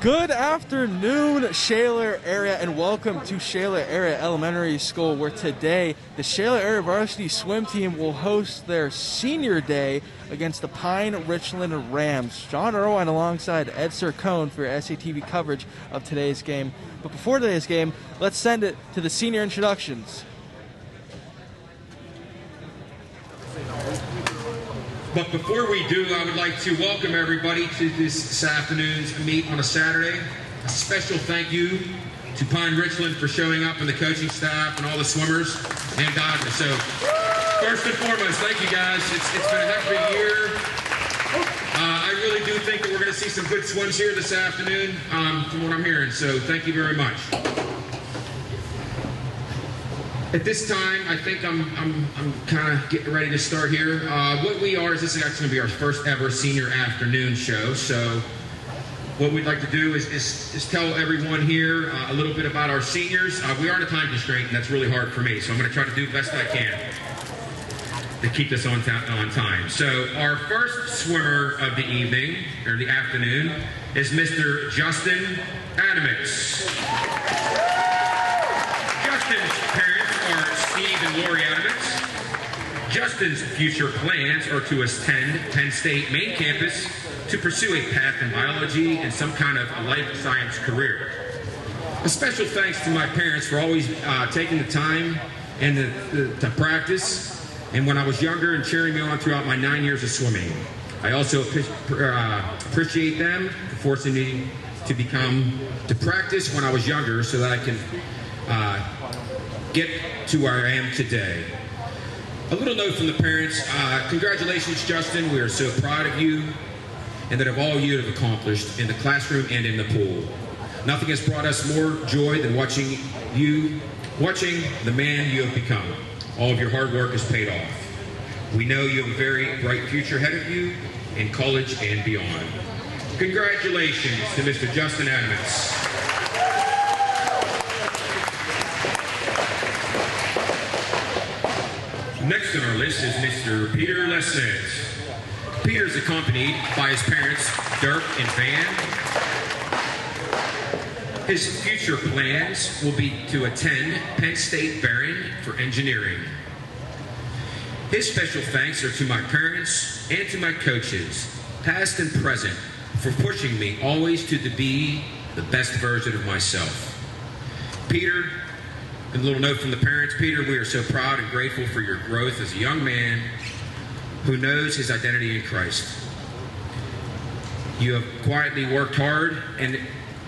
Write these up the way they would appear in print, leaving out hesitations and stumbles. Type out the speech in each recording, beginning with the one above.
Good afternoon, Shaler area, and welcome to Shaler Area Elementary School, where today the Shaler Area Varsity Swim Team will host their senior day against the Pine Richland Rams. John Irwine alongside Ed Sircone for your SATV coverage of today's game. But before today's game, let's send it to the senior introductions. But before we do, I would like to welcome everybody to this afternoon's meet on a Saturday. A special thank you to Pine Richland for showing up, and the coaching staff and all the swimmers and divers. So first and foremost, thank you guys. It's been a heck of a year. I really do think that we're going to see some good swims here this afternoon from what I'm hearing. So thank you very much. At this time, I think I'm kind of getting ready to start here. What we are is this is actually going to be our first ever senior afternoon show. So what we'd like to do is tell everyone here a little bit about our seniors. We are on a time constraint, and that's really hard for me. So I'm going to try to do the best I can to keep this on time. So our first swimmer of the evening, or the afternoon, is Mr. Justin Adamix. Justin's parents are Steve and Lori Adamix. Justin's future plans are to attend Penn State main campus to pursue a path in biology and some kind of a life science career. A special thanks to my parents for always taking the time and to practice, and when I was younger, and cheering me on throughout my 9 years of swimming. I also appreciate them for forcing me to practice when I was younger so that I can get to where I am today. A little note from the parents. Congratulations, Justin. We are so proud of you and that of all you have accomplished in the classroom and in the pool. Nothing has brought us more joy than watching the man you have become. All of your hard work has paid off. We know you have a very bright future ahead of you in college and beyond. Congratulations to Mr. Justin Adamix. Next on our list is Mr. Peter Lesnick. Peter is accompanied by his parents, Dirk and Van. His future plans will be to attend Penn State Barron for engineering. His special thanks are to my parents and to my coaches, past and present, for pushing me always to be the best version of myself. Peter, a little note from the parents. Peter, we are so proud and grateful for your growth as a young man who knows his identity in Christ. You have quietly worked hard and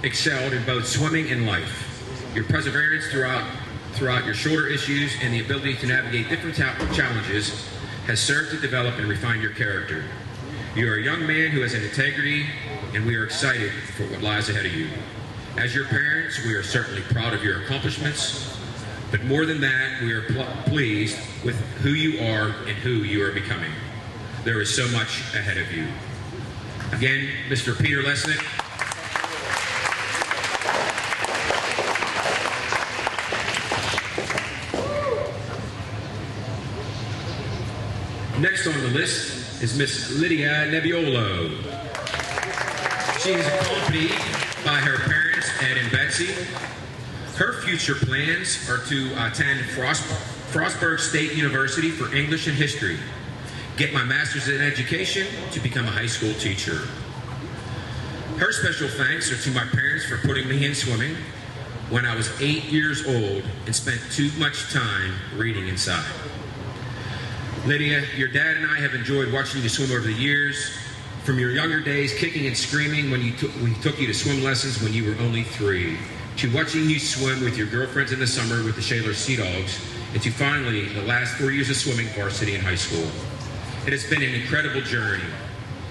excelled in both swimming and life. Your perseverance throughout your shoulder issues and the ability to navigate different challenges has served to develop and refine your character. You are a young man who has an integrity, and we are excited for what lies ahead of you. As your parents, we are certainly proud of your accomplishments. But more than that, we are pleased with who you are and who you are becoming. There is so much ahead of you. Again, Mr. Peter Lesnick. Next on the list is Miss Lydia Nebiolo. She is accompanied by her parents, Ed and Betsy. Her future plans are to attend Frostburg State University for English and History, get my master's in education to become a high school teacher. Her special thanks are to my parents for putting me in swimming when I was 8 years old and spent too much time reading inside. Lydia, your dad and I have enjoyed watching you swim over the years, from your younger days kicking and screaming when we took you to swim lessons when you were only 3. To watching you swim with your girlfriends in the summer with the Shaler Sea Dogs, and to finally the last 4 years of swimming varsity in high school. It has been an incredible journey,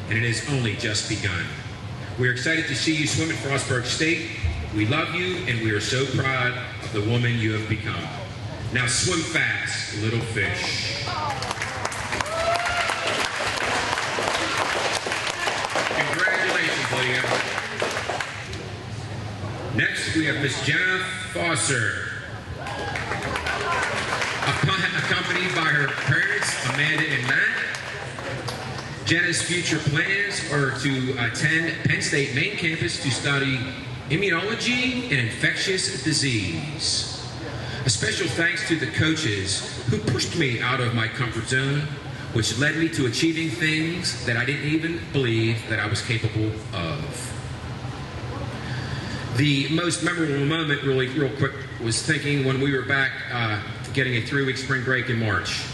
and it has only just begun. We are excited to see you swim at Frostburg State. We love you, and we are so proud of the woman you have become. Now swim fast, little fish. Congratulations, Lydia. Next, we have Miss Jenna Foster, accompanied by her parents, Amanda and Matt. Jenna's future plans are to attend Penn State main campus to study immunology and infectious disease. A special thanks to the coaches who pushed me out of my comfort zone, which led me to achieving things that I didn't even believe that I was capable of. The most memorable moment, really real quick, was thinking when we were back getting a 3-week spring break in March.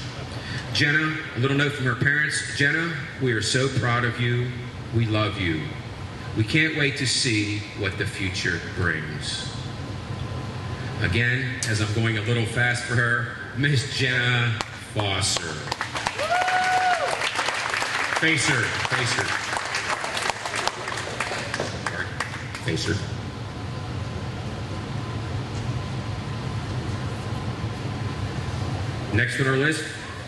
Jenna, a little note from her parents. Jenna, we are so proud of you. We love you. We can't wait to see what the future brings. Again, as I'm going a little fast for her, Miss Jenna Foster. Face her. Face her. Next on our list,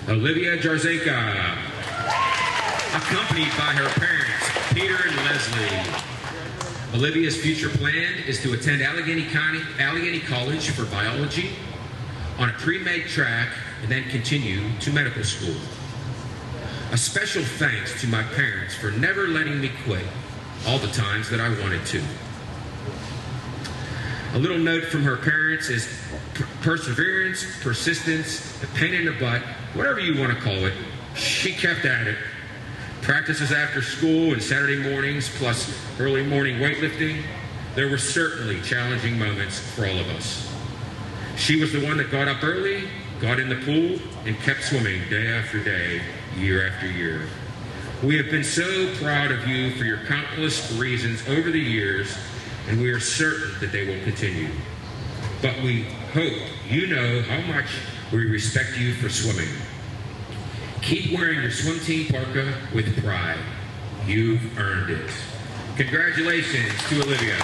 Olivia Jarzinka, accompanied by her parents, Peter and Leslie. Olivia's future plan is to attend Allegheny College for biology on a pre-med track and then continue to medical school. A special thanks to my parents for never letting me quit all the times that I wanted to. A little note from her parents is perseverance, persistence, a pain in the butt, whatever you want to call it, she kept at it. Practices after school and Saturday mornings, plus early morning weightlifting, there were certainly challenging moments for all of us. She was the one that got up early, got in the pool, and kept swimming day after day, year after year. We have been so proud of you for your countless reasons over the years, and we are certain that they will continue. But we hope you know how much we respect you for swimming. Keep wearing your swim team parka with pride. You've earned it. Congratulations to Olivia.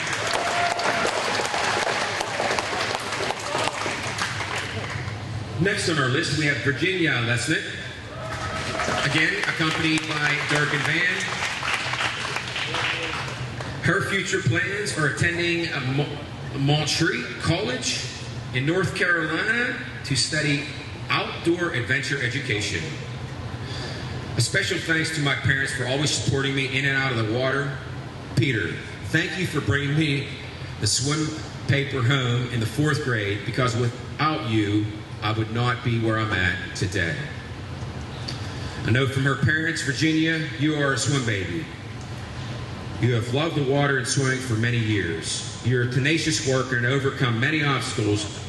Next on our list, we have Virginia Lesnick, again accompanied by Dirk and Van. Her future plans are attending Montreat College in North Carolina to study outdoor adventure education. A special thanks to my parents for always supporting me in and out of the water. Peter, thank you for bringing me the swim paper home in the 4th grade, because without you, I would not be where I'm at today. A note from her parents, Virginia, you are a swim baby. You have loved the water and swimming for many years. You're a tenacious worker and overcome many obstacles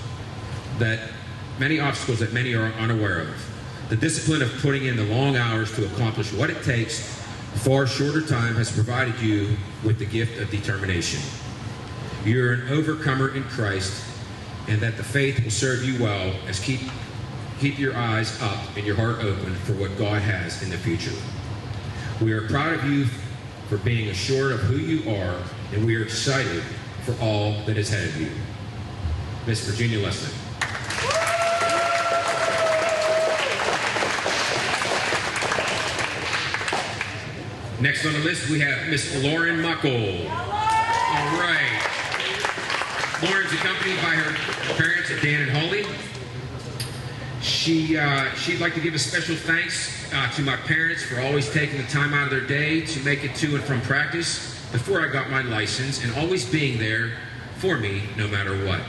that many are unaware of. The discipline of putting in the long hours to accomplish what it takes far shorter time has provided you with the gift of determination. You're an overcomer in Christ, and that the faith will serve you well as keep your eyes up and your heart open for what God has in the future. We are proud of you for being assured of who you are, and we are excited for all that is ahead of you. Miss Virginia Lesnick. Next on the list, we have Miss Lauren Muckle. All right. Lauren's accompanied by her parents, Dan and Holly. She'd like to give a special thanks to my parents for always taking the time out of their day to make it to and from practice before I got my license, and always being there for me no matter what.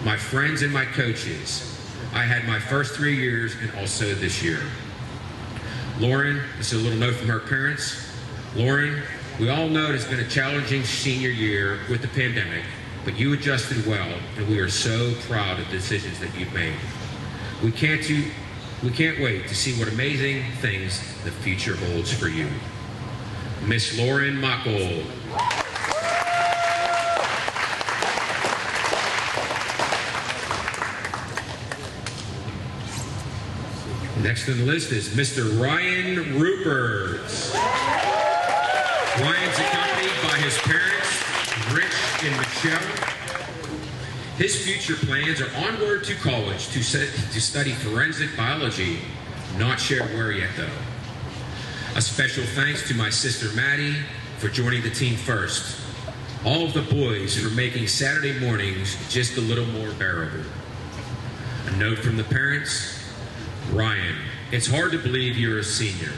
My friends and my coaches. I had my first 3 years and also this year. Lauren, this is a little note from her parents. Lauren, we all know it has been a challenging senior year with the pandemic, but you adjusted well, and we are so proud of the decisions that you've made. We can't wait to see what amazing things the future holds for you. Miss Lauren Muckle. Next on the list is Mr. Ryan Rupert. Ryan's accompanied by his parents, Rich and Michelle. His future plans are onward to college to study forensic biology. Not shared where yet, though. A special thanks to my sister Maddie for joining the team first. All of the boys for making Saturday mornings just a little more bearable. A note from the parents. Ryan, it's hard to believe you're a senior.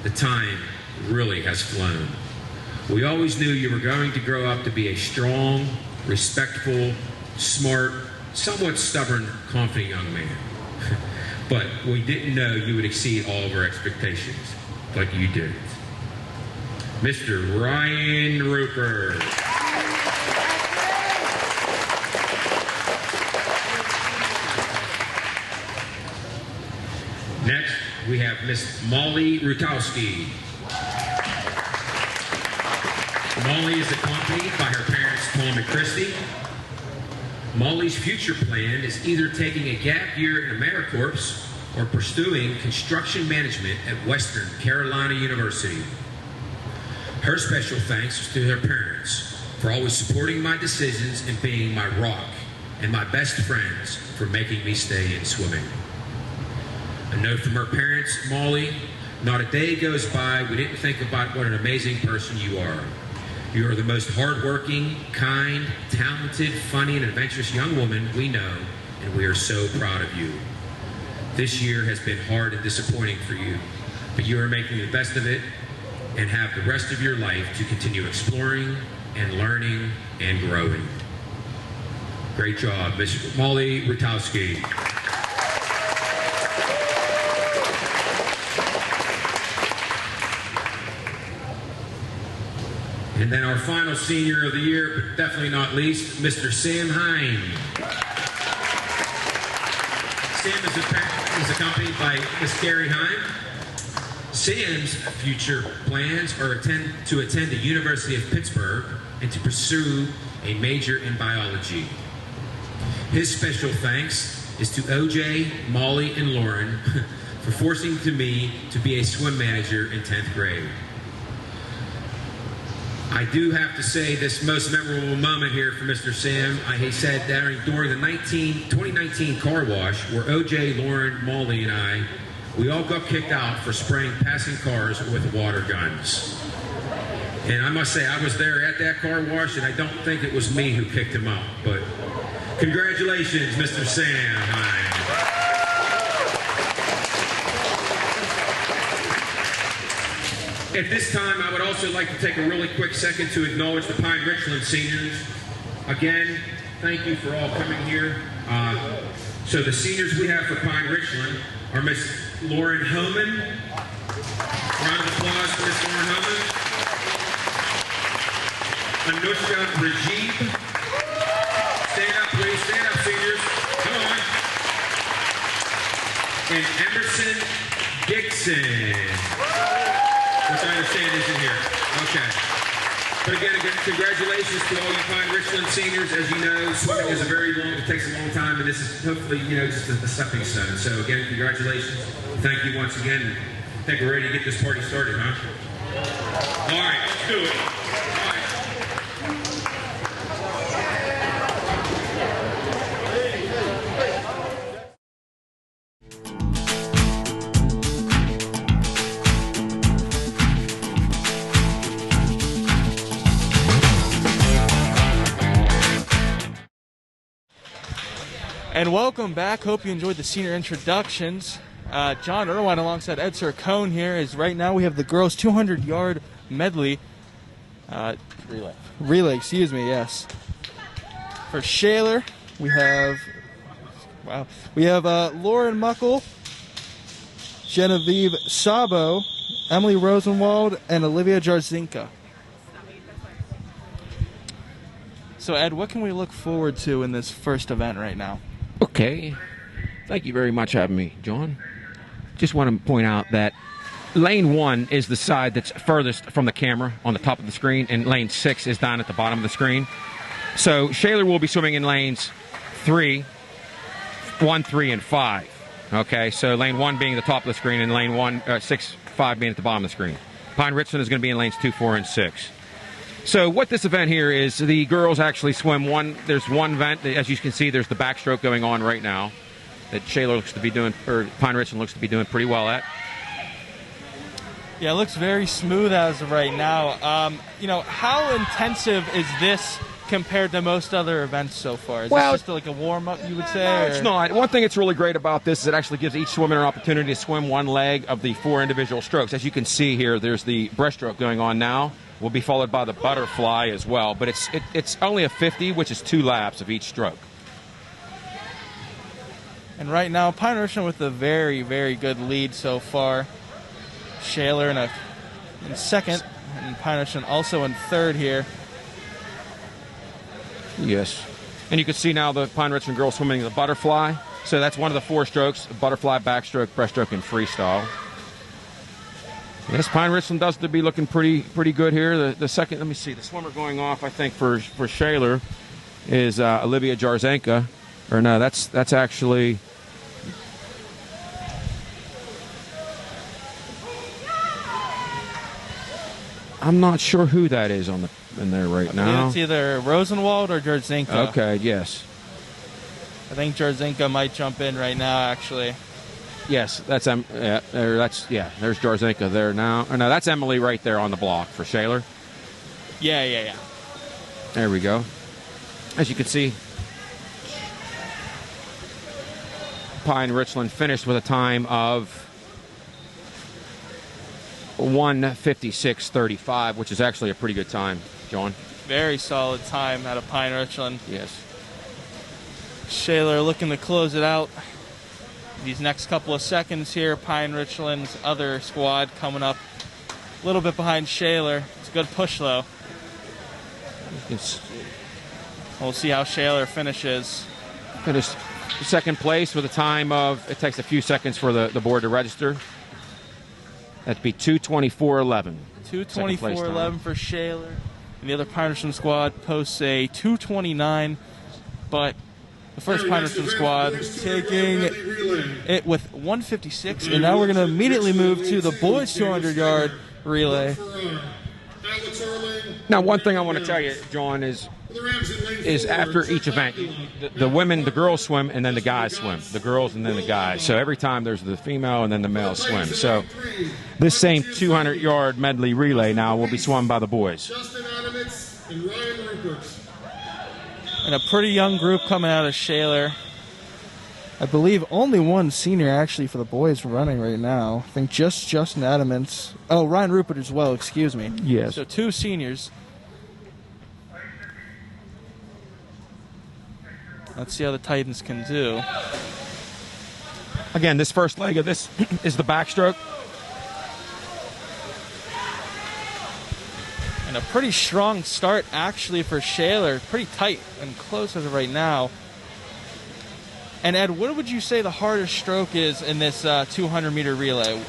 the time really has flown. We always knew you were going to grow up to be a strong, respectful, smart, somewhat stubborn, confident young man. But we didn't know you would exceed all of our expectations, like you did. Mr. Ryan Roper. Next, we have Miss Molly Rutowski. Molly is accompanied by her parents, Tom and Christy. Molly's future plan is either taking a gap year in AmeriCorps or pursuing construction management at Western Carolina University. Her special thanks is to her parents for always supporting my decisions and being my rock, and my best friends for making me stay in swimming. A note from her parents, Molly, not a day goes by we didn't think about what an amazing person you are. You are the most hardworking, kind, talented, funny, and adventurous young woman we know, and we are so proud of you. This year has been hard and disappointing for you, but you are making the best of it and have the rest of your life to continue exploring and learning and growing. Great job, Miss Molly Rutowski. And then our final senior of the year, but definitely not least, Mr. Sam Hein. Sam is accompanied by Miss Carrie Hein. Sam's future plans are to attend the University of Pittsburgh and to pursue a major in biology. His special thanks is to OJ, Molly, and Lauren for forcing me to be a swim manager in 10th grade. I do have to say this most memorable moment here for Mr. Sam. He said that during the 2019 car wash where OJ, Lauren, Molly, and we all got kicked out for spraying passing cars with water guns. And I must say, I was there at that car wash, and I don't think it was me who kicked him out. But congratulations, Mr. Sam Hein. At this time, I would also like to take a really quick second to acknowledge the Pine Richland seniors. Again, thank you for all coming here. So the seniors we have for Pine Richland are Miss Lauren Homan. Round of applause for Miss Lauren Homan. Anushka Rajib. Stand up, please. Stand up, seniors. Come on. And Emerson Dixon. Which I understand isn't here. Okay. But again, congratulations to all you Pine Richland seniors. As you know, swimming is it takes a long time, and this is hopefully, just a stepping stone. So again, congratulations. Thank you once again. I think we're ready to get this party started, huh? All right, let's do it. All right. And welcome back. Hope you enjoyed the senior introductions. John Irwine alongside Ed Sircone here is right now we have the girls 200-yard medley. Relay, excuse me, yes. For Shaler, we have Lauren Muckle, Genevieve Sabo, Emily Rosenwald, and Olivia Jarzinka. So Ed, what can we look forward to in this first event right now? Okay. Thank you very much for having me, John. Just want to point out that lane 1 is the side that's furthest from the camera on the top of the screen, and lane 6 is down at the bottom of the screen. So Shaler will be swimming in lanes 1, 3, and 5. Okay, so lane 1 being the top of the screen, and lane 6, 5 being at the bottom of the screen. Pine Richland is going to be in lanes 2, 4, and 6. So what this event here is, the girls actually swim there's one event, as you can see, there's the backstroke going on right now that Shaler looks to be doing, or Pine Richland looks to be doing pretty well at. Yeah, it looks very smooth as of right now. How intensive is this compared to most other events so far? Is Well, this just like a warm-up, you would say? No, or? it's not. One thing that's really great about this is it actually gives each swimmer an opportunity to swim one leg of the 4 individual strokes. As you can see here, there's the breaststroke going on now. Will be followed by the butterfly as well. But it's only a 50, which is 2 laps of each stroke. And right now, Pine Richland with a very, very good lead so far. Shaler in second, and Pine Richland also in third here. Yes. And you can see now the Pine Richland girls swimming the butterfly. So that's one of the 4 strokes: butterfly, backstroke, breaststroke, and freestyle. Yes, Pine Richland does to be looking pretty good here. The second, let me see, the swimmer going off, I think, for Shaler is Olivia Jarzinka. Or no, that's actually... I'm not sure who that is in there right now. It's either Rosenwald or Jarzinka. Okay, yes. I think Jarzinka might jump in right now, actually. Yes, there's Jarzinka there now. Oh, no, that's Emily right there on the block for Shaler. Yeah. There we go. As you can see, Pine Richland finished with a time of 1:56.35, which is actually a pretty good time, John. Very solid time out of Pine Richland. Yes. Shaler looking to close it out. These next couple of seconds here, Pine Richland's other squad coming up a little bit behind Shaler. It's a good push, though. We'll see how Shaler finishes. Finished second place with a time of, it takes a few seconds for the board to register. That'd be 2:24.11. 2:24.11 for Shaler. And the other Pine Richland squad posts a 2:29, but the first Pine Richland squad taking it with 1:56, and now we're going to immediately move to the boys 200-yard relay. Now, one thing I want to tell you, John, is after each event, the women, the girls swim, and then the guys swim. The girls and then the guys. So every time there's the female and then the male swim. So this same 200-yard medley relay now will be swum by the boys. And a pretty young group coming out of Shaler. I believe only one senior actually for the boys running right now. I think just Justin Adamants. Oh, Ryan Rupert as well, excuse me. Yes. So 2 seniors. Let's see how the Titans can do. Again, this first leg of this is the backstroke. And a pretty strong start actually for Shaler. Pretty tight and close as of right now. And Ed, what would you say the hardest stroke is in this 200-meter relay?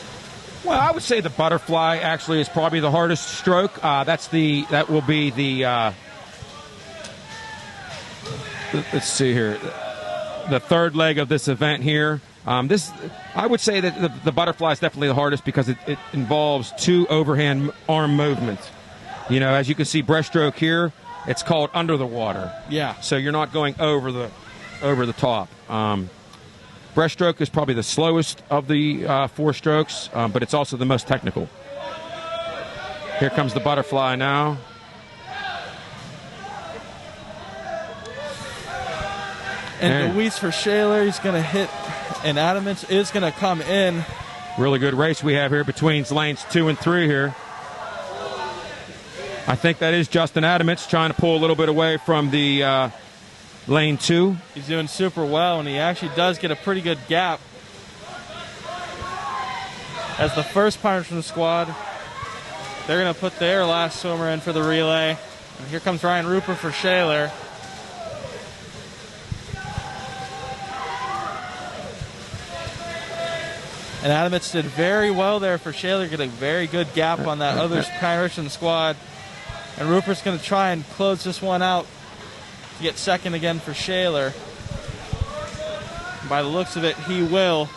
Well, I would say the butterfly actually is probably the hardest stroke. That will be the let's see here, the third leg of this event here. I would say that the butterfly is definitely the hardest because it involves 2 overhand arm movements. You know, as you can see, breaststroke here, it's called under the water. Yeah. So you're not going over the top. Breaststroke is probably the slowest of the 4 strokes, but it's also the most technical. Here comes the butterfly now. And Luis for Shaler, he's going to hit, and Adamants is going to come in. Really good race we have here between lanes 2 and 3 here. I think that is Justin Adamants trying to pull a little bit away from the lane 2. He's doing super well, and he actually does get a pretty good gap. As the first Pine Richland squad, they're going to put their last swimmer in for the relay. And here comes Ryan Rupert for Shaler. And Adamants did very well there for Shaler, getting a very good gap on that other Pine Richland squad. And Rupert's going to try and close this one out to get second again for Shaler. By the looks of it, he will.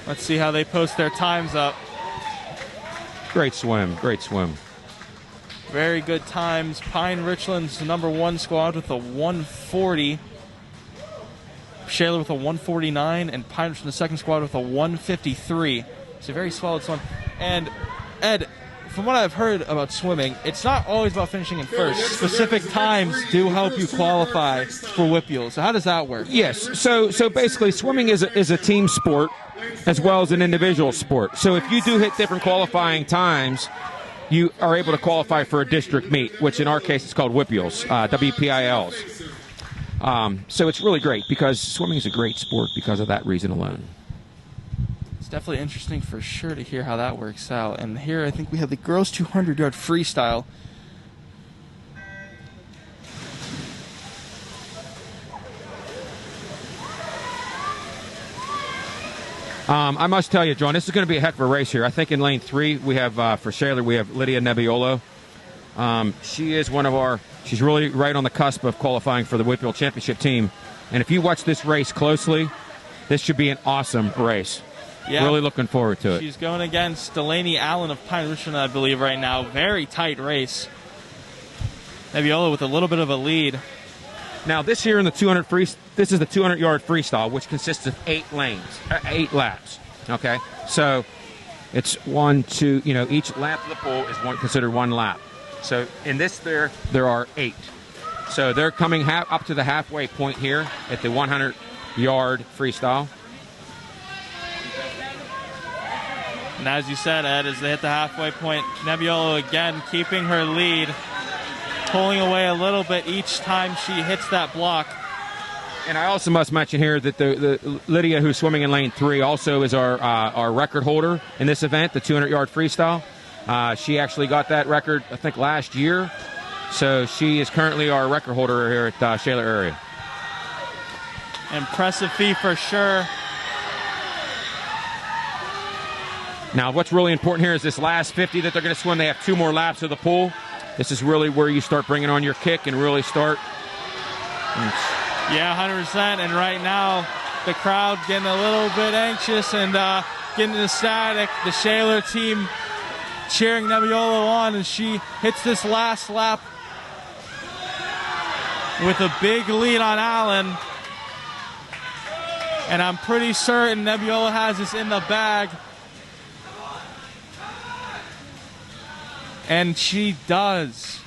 Let's see how they post their times up. Great swim, great swim. Very good times. Pine Richland's number 1 squad with a 140. Shaler with a 149, and Pine Richland, the second squad, with a 153. It's a very solid swim. And Ed, from what I've heard about swimming, it's not always about finishing in first. Specific times do help you qualify for whippeals. So how does that work? Yes. So basically, swimming is a team sport as well as an individual sport. So if you do hit different qualifying times, you are able to qualify for a district meet, which in our case is called whippeals, WPILs. So it's really great because swimming is a great sport because of that reason alone. It's definitely interesting for sure to hear how that works out. And here I think we have the girls 200-yard freestyle. I must tell you, John, this is going to be a heck of a race here. I think in lane 3 we have, for Shaler, we have Lydia Nebiolo. She is she's really right on the cusp of qualifying for the Whippeal Championship team. And if you watch this race closely, this should be an awesome race. Yeah. Really looking forward to it. She's going against Delaney Allen of Pine Richland, I believe, right now. Very tight race. Nebiolo with a little bit of a lead. Now, this here in the 200 this is the 200-yard freestyle, which consists of 8 8 laps. Okay, so it's 1, 2. Each lap of the pool is considered 1 lap. So in this, there are 8. So they're coming up to the halfway point here at the 100-yard freestyle. And as you said, Ed, as they hit the halfway point, Nebiolo again keeping her lead, pulling away a little bit each time she hits that block. And I also must mention here that the Lydia, who's swimming in lane 3, also is our record holder in this event, the 200-yard freestyle. She actually got that record, I think, last year. So she is currently our record holder here at Shaler Area. Impressive feat for sure. Now, what's really important here is this last 50 that they're going to swim. They have 2 more laps of the pool. This is really where you start bringing on your kick and really start. Yeah, 100%. And right now, the crowd getting a little bit anxious and getting ecstatic. The Shaler team cheering Nebiolo on as she hits this last lap with a big lead on Allen. And I'm pretty certain Nebiolo has this in the bag. And she does.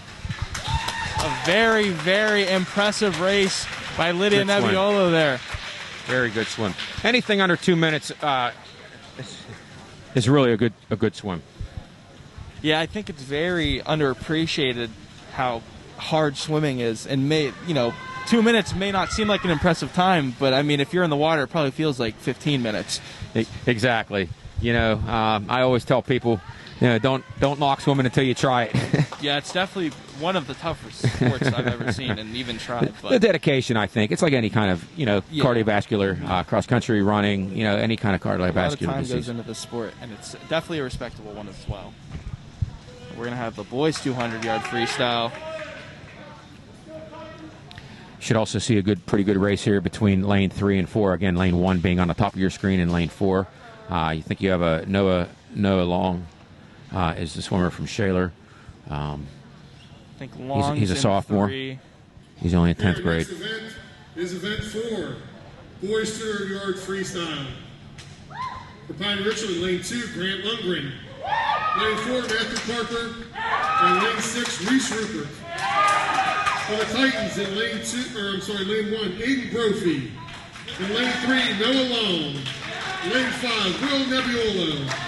A very, very impressive race by Lydia Nebiolo there. Very good swim. Anything under 2 minutes is really a good swim. Yeah, I think it's very underappreciated how hard swimming is. And 2 minutes may not seem like an impressive time, but I mean, if you're in the water, it probably feels like 15 minutes. Exactly. I always tell people, don't knock swimming until you try it. Yeah, it's definitely one of the tougher sports I've ever seen and even tried. But the dedication, I think, it's like any kind of cardiovascular cross country running, any kind of cardiovascular a lot of time disease goes into the sport, and it's definitely a respectable one as well. We're gonna have the boys 200-yard freestyle. Should also see a pretty good race here between lane 3 and 4. Again, lane 1 being on the top of your screen, and lane 4. You think you have a Noah Long. Is the swimmer from Shaler. I think Long. He's a sophomore. 3. He's only in 10th grade. Next event is event 4, boys 200-yard freestyle. For Pine Richland, lane 2, Grant Lundgren. Lane 4, Matthew Parker. And lane 6, Reese Rupert. For the Titans in lane 1, Aiden Brophy. In lane 3, Noah Long. Lane 5, Will Nebiolo.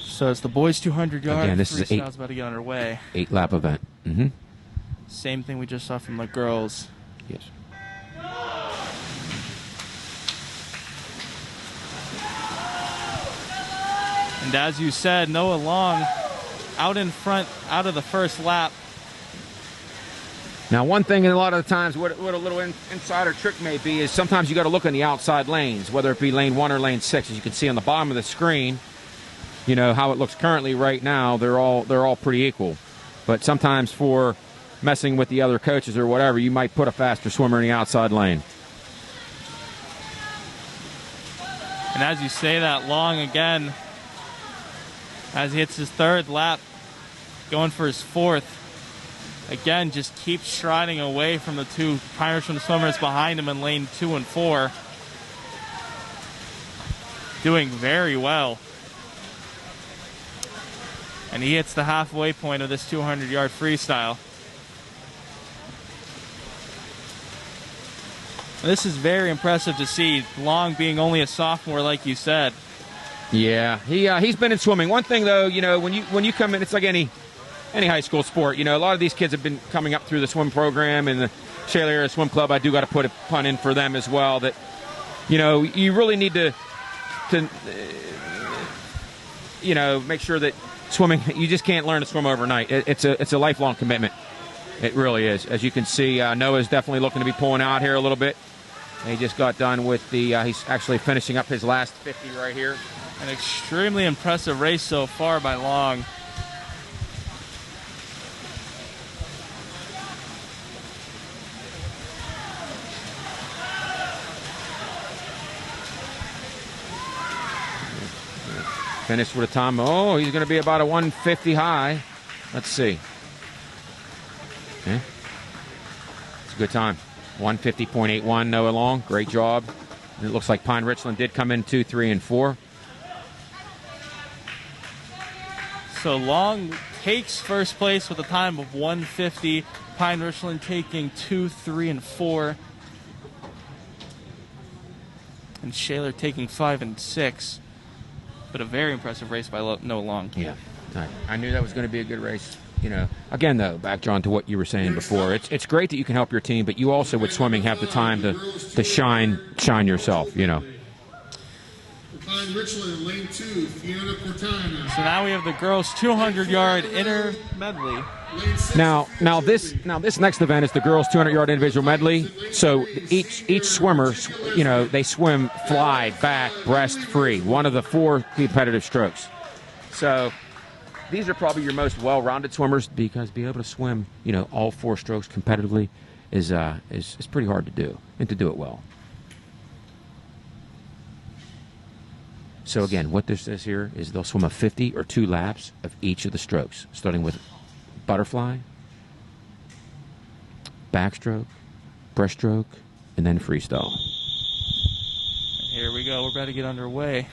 So it's the boys 200-yard. Again, this is freestyle's about to get underway. 8-lap event. Mm-hmm. Same thing we just saw from the girls. Yes. And as you said, Noah Long out in front, out of the first lap. Now, one thing, a lot of the times, what a little insider trick may be is sometimes you got to look on the outside lanes, whether it be lane 1 or lane 6. As you can see on the bottom of the screen, how it looks currently right now, they're all pretty equal. But sometimes for messing with the other coaches or whatever, you might put a faster swimmer in the outside lane. And as you say that, Long again, as he hits his 3rd lap, going for his 4th. Again, just keeps striding away from the 2 Pine Richland swimmers behind him in lane 2 and 4. doing very well. And he hits the halfway point of this 200-yard freestyle. And this is very impressive to see, Long being only a sophomore, like you said. Yeah, he's been in swimming. One thing, though, you know, when you come in, it's like any high school sport. You know, a lot of these kids have been coming up through the swim program and the Shaler Area Swim Club. I do got to put a pun in for them as well. That, you know, you really need to you know, make sure that swimming, you just can't learn to swim overnight. It's a lifelong commitment. It really is. As you can see, Noah's definitely looking to be pulling out here a little bit. He just got done with the, he's actually finishing up his last 50 right here. An extremely impressive race so far by Long. Finished with a time, oh, he's going to be about a 150 high. Let's see. Okay. It's a good time. 150.81, Noah Long. Great job. And it looks like Pine Richland did come in 2, 3, and 4. So Long takes first place with a time of 150. Pine Richland taking 2, 3, and 4. And Shaler taking 5 and 6. But a very impressive race by Noah Long. Yeah. I knew that was going to be a good race. You know, again, though, back, John, to what you were saying before, it's great that you can help your team, but you also, with swimming, have the time to shine yourself, you know. Pine Richland, lane 2, Fiona Cortana. So now we have the girls' 200-yard inner medley. Now this next event is the girls' 200-yard individual medley. So each swimmer, you know, they swim fly, back, breast, free. One of the 4 competitive strokes. So these are probably your most well-rounded swimmers, because being able to swim, you know, all 4 strokes competitively is pretty hard to do, and to do it well. So again, what this is here is they'll swim a 50 or 2 laps of each of the strokes, starting with butterfly, backstroke, breaststroke, and then freestyle. And here we go. We're about to get underway.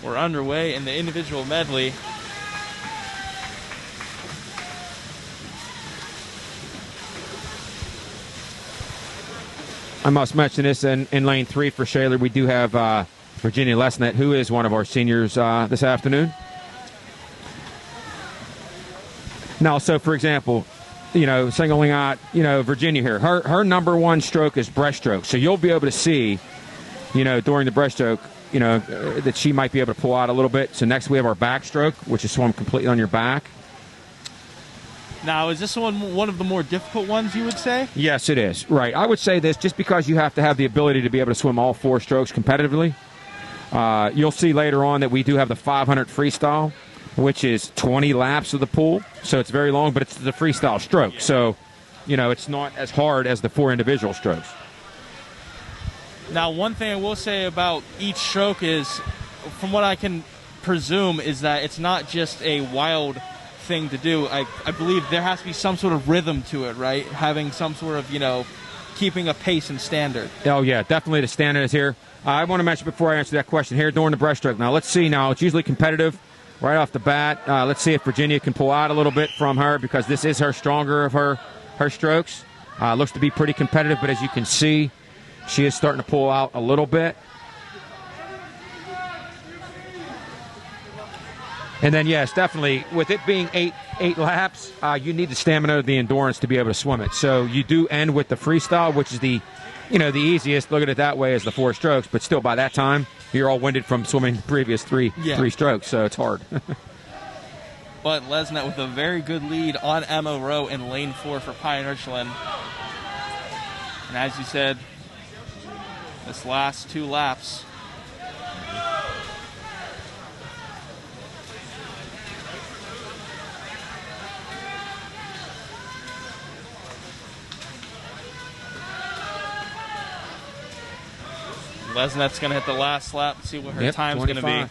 We're underway in the individual medley. I must mention this in lane 3 for Shaler. We do have Virginia Lesnick, who is one of our seniors this afternoon. Now, so for example, you know, singling out, you know, Virginia here, her number 1 stroke is breaststroke. So you'll be able to see, you know, during the breaststroke, you know, that she might be able to pull out a little bit. So next we have our backstroke, which is swum completely on your back. Now, is this one of the more difficult ones, you would say? Yes, it is. Right. I would say this just because you have to have the ability to be able to swim all 4 strokes competitively. You'll see later on that we do have the 500 freestyle, which is 20 laps of the pool. So it's very long, but it's the freestyle stroke. So, you know, it's not as hard as the 4 individual strokes. Now, one thing I will say about each stroke is, from what I can presume, is that it's not just a wild thing to do. I believe there has to be some sort of rhythm to it, right? Having some sort of, you know, keeping a pace and standard. Oh, yeah, definitely the standard is here. I want to mention before I answer that question here during the breaststroke. Now, let's see now. It's usually competitive right off the bat. Let's see if Virginia can pull out a little bit from her, because this is her stronger of her strokes. Looks to be pretty competitive, but as you can see, she is starting to pull out a little bit. And then, yes, definitely, with it being eight laps, you need the stamina, the endurance to be able to swim it. So you do end with the freestyle, which is the easiest. Look at it that way, as the 4 strokes. But still, by that time, you're all winded from swimming the previous three strokes, so it's hard. But Lesnick with a very good lead on Emma Rowe in lane 4 for Pine Richland. And as you said, this last 2 laps, Lesnick's going to hit the last lap and see what her time's going to be.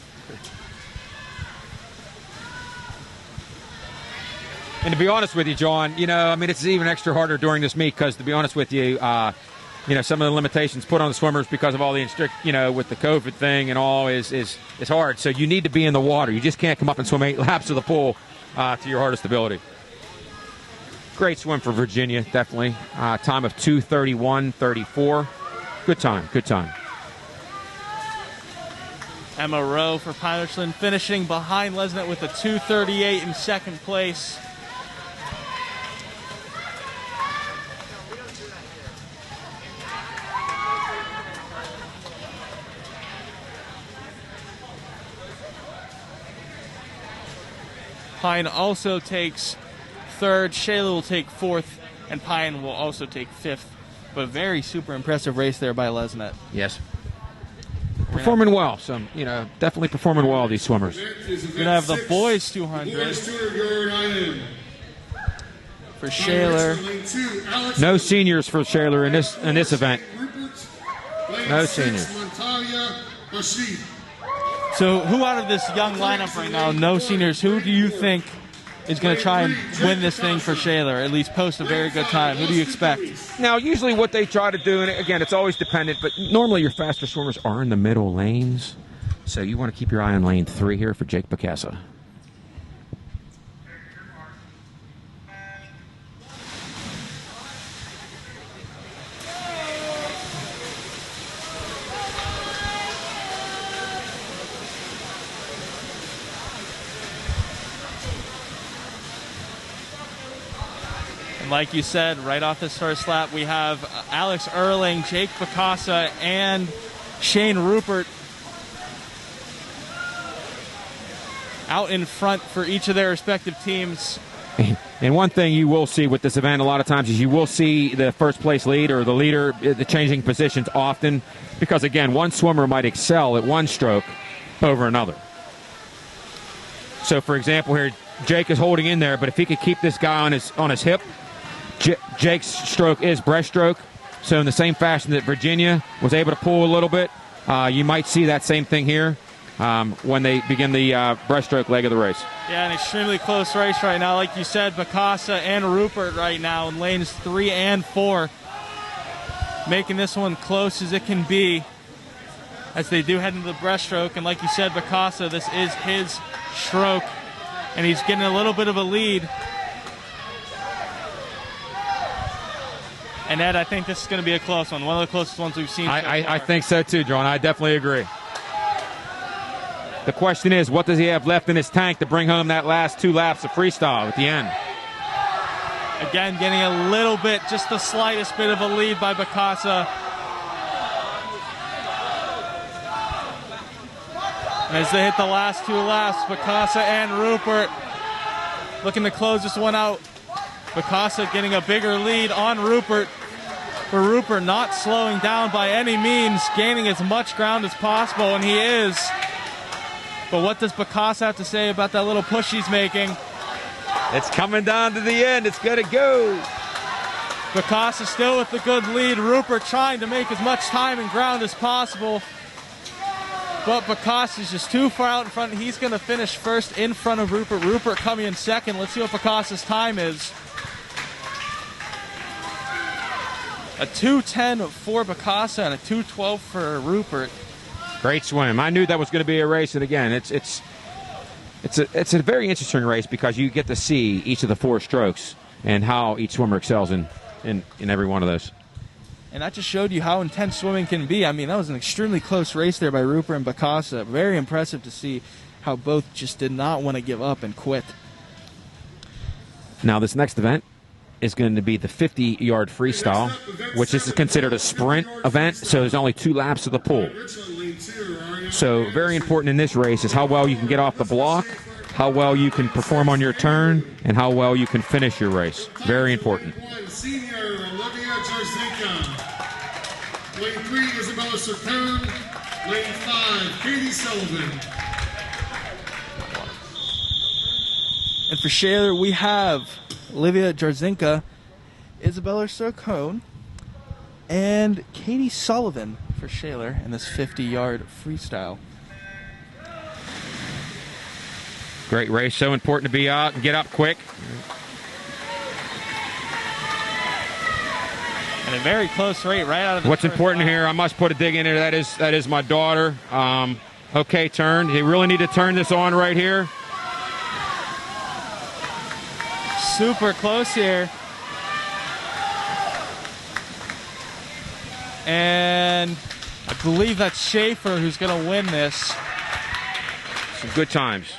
And to be honest with you, John, you know, I mean, it's even extra harder during this meet because, to be honest with you, you know, some of the limitations put on the swimmers because of all the you know, with the COVID thing and all is hard. So you need to be in the water. You just can't come up and swim 8 laps of the pool to your hardest ability. Great swim for Virginia, definitely. Time of 2:31.34. Good time, good time. Emma Rowe for Pine Richland finishing behind Lesnick with a 2:38 in second place. Hein also takes third, Shaler will take fourth, and Pine will also take fifth. But very super impressive race there by Lesnick. Yes. Performing well. Some, you know, definitely performing well, these swimmers. We're going to have the boys 200 for Shaler. No seniors for Shaler in this event. No seniors. So who out of this young lineup right now, no seniors, who do you think is going to try and win this thing for Shaler, at least post a very good time? Who do you expect? Now, usually what they try to do, and again, it's always dependent, but normally your faster swimmers are in the middle lanes. So you want to keep your eye on lane 3 here for Jake Bacassa. Like you said, right off this first lap, we have Alex Erling, Jake Bacassa, and Shane Rupert out in front for each of their respective teams. And one thing you will see with this event a lot of times is you will see the first place lead or the leader the changing positions often because, again, one swimmer might excel at one stroke over another. So, for example, here, Jake is holding in there, but if he could keep this guy on his hip, Jake's stroke is breaststroke. So in the same fashion that Virginia was able to pull a little bit, you might see that same thing here when they begin the breaststroke leg of the race. Yeah, an extremely close race right now. Like you said, Bacassa and Rupert right now in lanes 3 and 4, making this one close as it can be as they do head into the breaststroke. And like you said, Bacassa, this is his stroke, and he's getting a little bit of a lead. And Ed, I think this is going to be a close one of the closest ones we've seen so far. I think so too, John. I definitely agree. The question is, what does he have left in his tank to bring home that last 2 laps of freestyle at the end? Again, getting a little bit, just the slightest bit of a lead by Bacassa. And as they hit the last 2 laps, Bacassa and Rupert looking to close this one out. Bacassa getting a bigger lead on Rupert. For Rupert not slowing down by any means, gaining as much ground as possible, and he is. But what does Bacassa have to say about that little push he's making? It's coming down to the end. It's going to go. Bacassa still with the good lead. Rupert trying to make as much time and ground as possible. But Bacassa's just too far out in front. He's going to finish first in front of Rupert. Rupert coming in second. Let's see what Bacassa's time is. A 2:10 for Bacassa and a 2:12 for Rupert. Great swim. I knew that was going to be a race, and again, it's a very interesting race because you get to see each of the 4 strokes and how each swimmer excels in every one of those. And that just showed you how intense swimming can be. I mean, that was an extremely close race there by Rupert and Bacassa. Very impressive to see how both just did not want to give up and quit. Now, this next event is going to be the 50-yard freestyle, which is considered a sprint event, so there's only 2 laps of the pool. So very important in this race is how well you can get off the block, how well you can perform on your turn, and how well you can finish your race. Very important. Senior Olivia Jarzinka. Lane 3, Isabella Sircone. Lane 5, Katie Sullivan. And for Shaler, we have Olivia Jarzinka, Isabella Sircone, and Katie Sullivan for Shaler in this 50-yard freestyle. Great race. So important to be out and get up quick. a very close rate right out of the What's first important lap. here, I must put a dig in there, that is my daughter. Okay, turn. You really need to turn this on right here. Super close here. And I believe that's Schaefer who's going to win this. Some good times.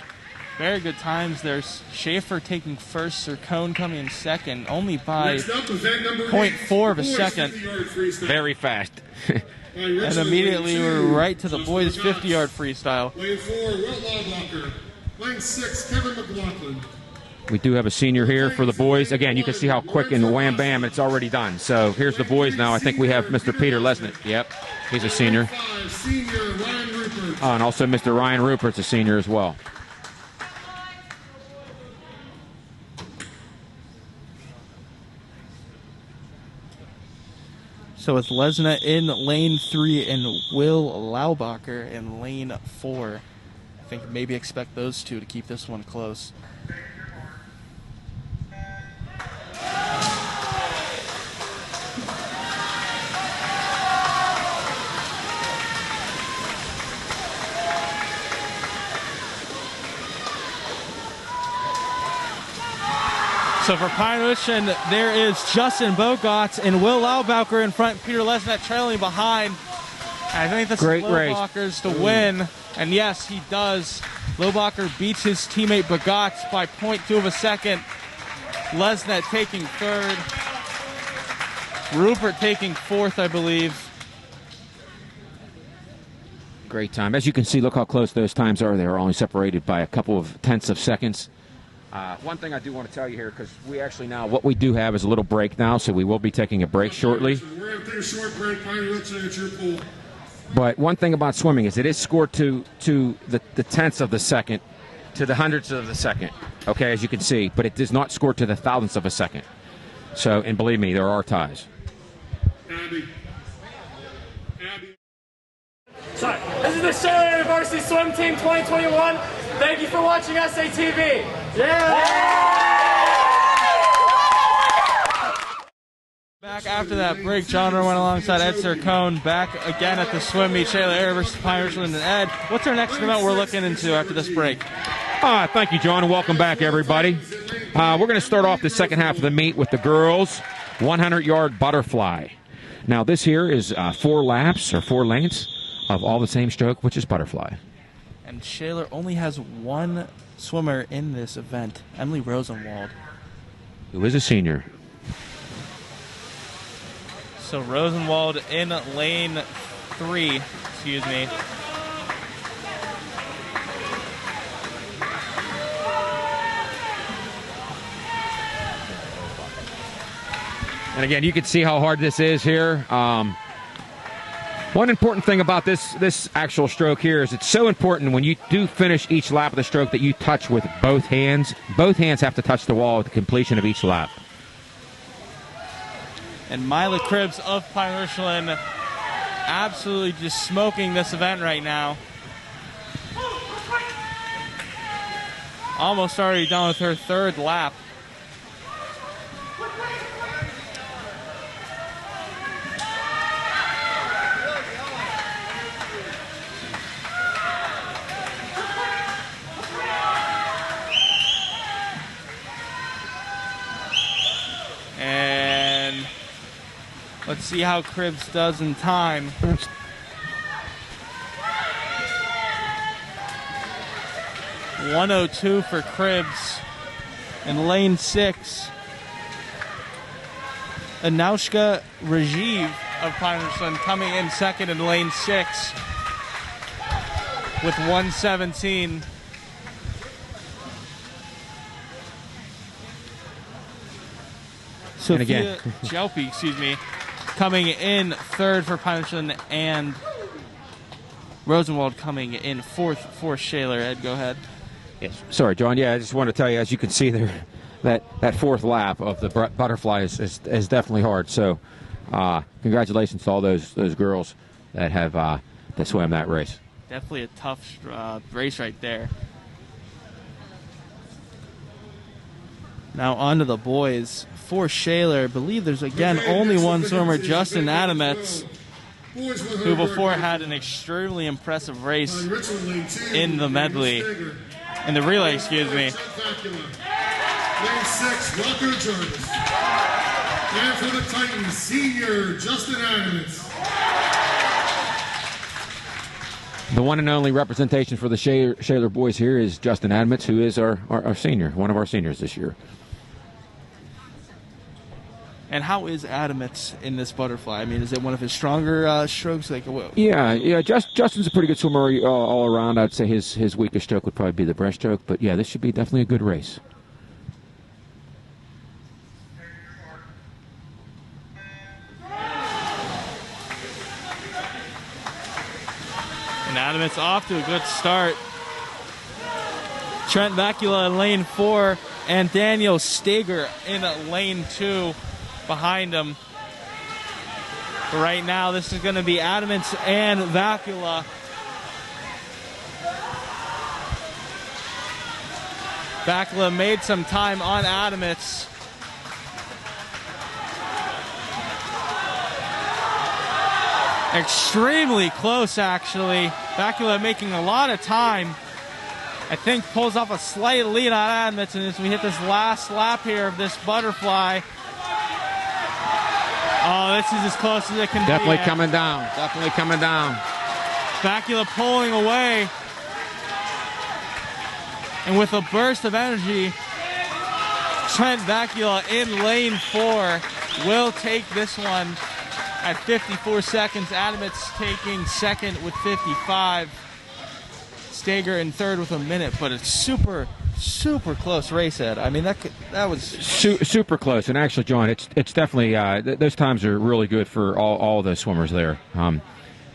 Very good times. There's Schaefer taking first, Sir Cone coming in second, only by Next up, event number 0.4 of a boys second. 50-yard freestyle. Very fast. And immediately we're right to the boys' 50-yard freestyle. Lane 4, Wilt Laubbacher. Lane 6, Kevin McLaughlin. We do have a senior here for the boys. Again, you can see how quick and wham bam it's already done. So here's the boys now. I think we have Mr. Peter Lesnick. Yep, he's a senior. 5, senior Ryan Rupert. And also Mr. Ryan Rupert's a senior as well. So it's Lesna in lane 3 and Will Laubacher in lane 4. I think maybe expect those two to keep this one close. So for Pine Richland, there is Justin Bogatz and Will Laubacher in front, Peter Lesnick trailing behind. I think that's Great Laubacher's to win. And yes, he does. Laubacher beats his teammate Bogatz by 0.2 of a second. Lesnick taking third. Rupert taking fourth, I believe. Great time. As you can see, look how close those times are. They're only separated by a couple of tenths of seconds. One thing I do want to tell you here, because we actually now, what we do have is a little break now, so we will be taking a break shortly. We're going to take a short break. Pine Richland, it's your pool. But one thing about swimming is it is scored to the tenths of the second, to the hundredths of the second, okay, as you can see. But it is not scored to the thousandths of a second. So, and believe me, there are ties. Abby. So, this is the Shaler Area Varsity Swim Team 2021. Thank you for watching SATV. Back after that break, John went alongside Ed Sircone, back again at the swim meet, Shaler Area versus Pine Richland. And Ed, what's our next event we're looking into after this break? Thank you, John, and welcome back, everybody. We're going to start off the second half of the meet with the girls' 100-yard butterfly. Now, this here is 4 laps or 4 lengths of all the same stroke, which is butterfly. And Shaler only has one swimmer in this event, Emily Rosenwald. Who is a senior. So Rosenwald in lane 3, excuse me. And again, you can see how hard this is here. One important thing about this actual stroke here is it's so important when you do finish each lap of the stroke that you touch with both hands. Both hands have to touch the wall at the completion of each lap. And Mila Cribbs of Pine Richland absolutely just smoking this event right now. Almost already done with her third lap. And let's see how Cribbs does in time. .102 for Cribbs in lane 6. Anoushka Rajiv of Pine Richland coming in second in lane 6 with 117. And again, Jalpi, excuse me, coming in third for Pine Richland, and Rosenwald coming in fourth for Shaler. Ed, go ahead. yes. Sorry, John. Yeah, I just want to tell you, as you can see there, that fourth lap of the butterfly is definitely hard. So, congratulations to all those girls that have that swam that race. Definitely a tough race right there. Now on to the boys. For Shaler, I believe there's again only one swimmer, Justin Adametz, who before had an extremely impressive race in the medley, in the relay, excuse me. Lane 6, Rocco Jarvis. And for the Titans, senior Justin Adametz. The one and only representation for the Shaler boys here is Justin Adametz, who is our senior, one of our seniors this year. And how is Adametz in this butterfly? I mean, is it one of his stronger strokes? Yeah. Justin's a pretty good swimmer all around. I'd say his weakest stroke would probably be the breaststroke. But yeah, this should be definitely a good race. And Adametz off to a good start. Trent Vacula in lane 4 and Daniel Steger in lane 2 behind him. But right now, this is going to be Adametz and Vacula. Vacula made some time on Adametz. Extremely close, actually. Vacula making a lot of time. I think pulls off a slight lead on Adametz, and as we hit this last lap here of this butterfly. Oh, this is as close as it can be. Definitely coming down. Definitely coming down. Vacula pulling away. And with a burst of energy, Trent Vacula in lane 4 will take this one at 54 seconds. Adametz taking second with 55. Steger in third with a minute, but it's super close race, Ed. I mean, that was super close. And actually, John, it's definitely those times are really good for all the swimmers there.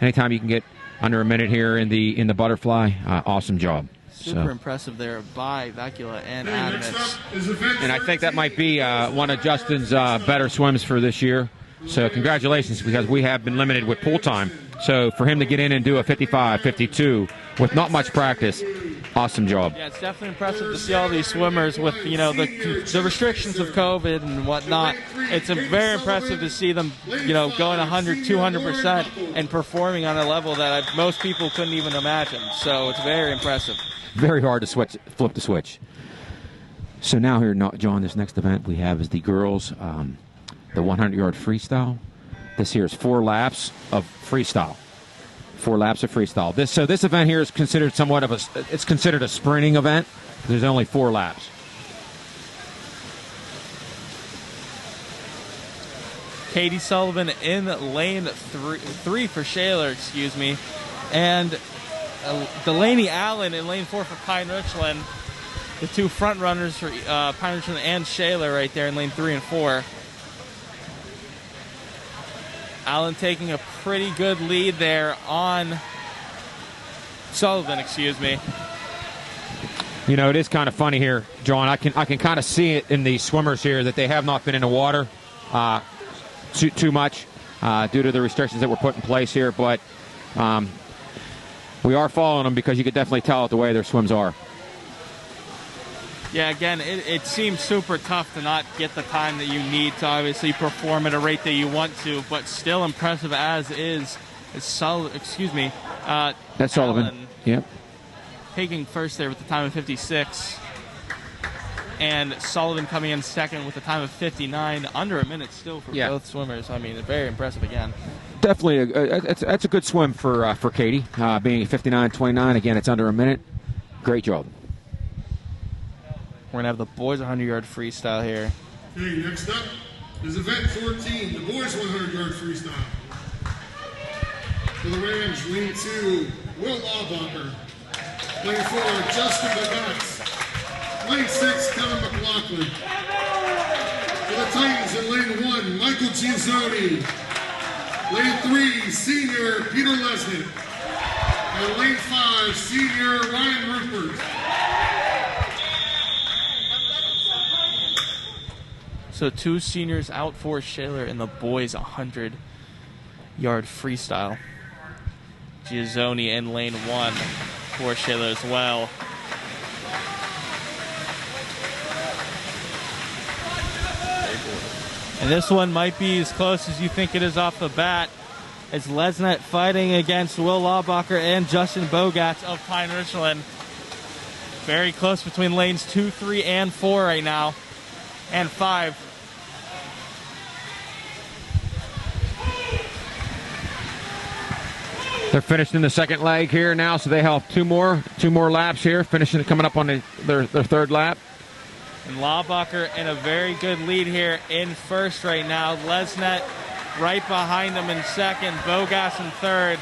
Anytime you can get under a minute here in the butterfly, awesome job. Super impressive there by Vacula and Adametz. And I think that might be one of Justin's better swims for this year. So congratulations, because we have been limited with pool time. So for him to get in and do a 55, 52 with not much practice, awesome job. Yeah, it's definitely impressive to see all these swimmers with, the restrictions of COVID and whatnot. It's very impressive to see them, going 100, 200% and performing on a level that most people couldn't even imagine. So it's very impressive. Very hard to flip the switch. So now here, John, this next event we have is the girls, the 100-yard freestyle. This here is 4 laps of freestyle. 4 laps of freestyle. This event here is considered somewhat of it's considered a sprinting event. There's only 4 laps. Katie Sullivan in lane 3 for Shaler, excuse me. And Delaney Allen in lane 4 for Pine Richland. The two front runners for Pine Richland and Shaler right there in lane 3 and 4. Allen taking a pretty good lead there on Sullivan, excuse me. It is kind of funny here, John. I can kind of see it in the swimmers here that they have not been in the water too much due to the restrictions that were put in place here. But we are following them because you could definitely tell it the way their swims are. Yeah, again, it seems super tough to not get the time that you need to obviously perform at a rate that you want to, but still impressive as is. That's Sullivan. Yep. Taking first there with the time of 56. And Sullivan coming in second with a time of 59. Under a minute still for both swimmers. I mean, very impressive again. Definitely, that's a good swim for Katie. Being 59.29, again, it's under a minute. Great job. We're going to have the boys 100-yard freestyle here. Okay, next up is event 14, the boys 100-yard freestyle. For the Rams, lane 2, Will Laubacher. Lane 4, Justin Bagatz. Lane 6, Kevin McLaughlin. For the Titans in lane 1, Michael Giazzoni. Lane 3, senior Peter Lesnick. And lane 5, senior Ryan Rupert. So 2 seniors out for Shaler in the boys 100-yard freestyle. Giazzoni in lane 1 for Shaler as well. And this one might be as close as you think it is off the bat. It's Lesnick fighting against Will Laubacher and Justin Bogatz of Pine Richland. Very close between lanes 2, 3, and 4 right now, and 5. They're finished in the second leg here now, so they have two more laps here, finishing, coming up on their third lap. And Laubacher in a very good lead here in first right now. Lesnick right behind him in second. Bogatz in third.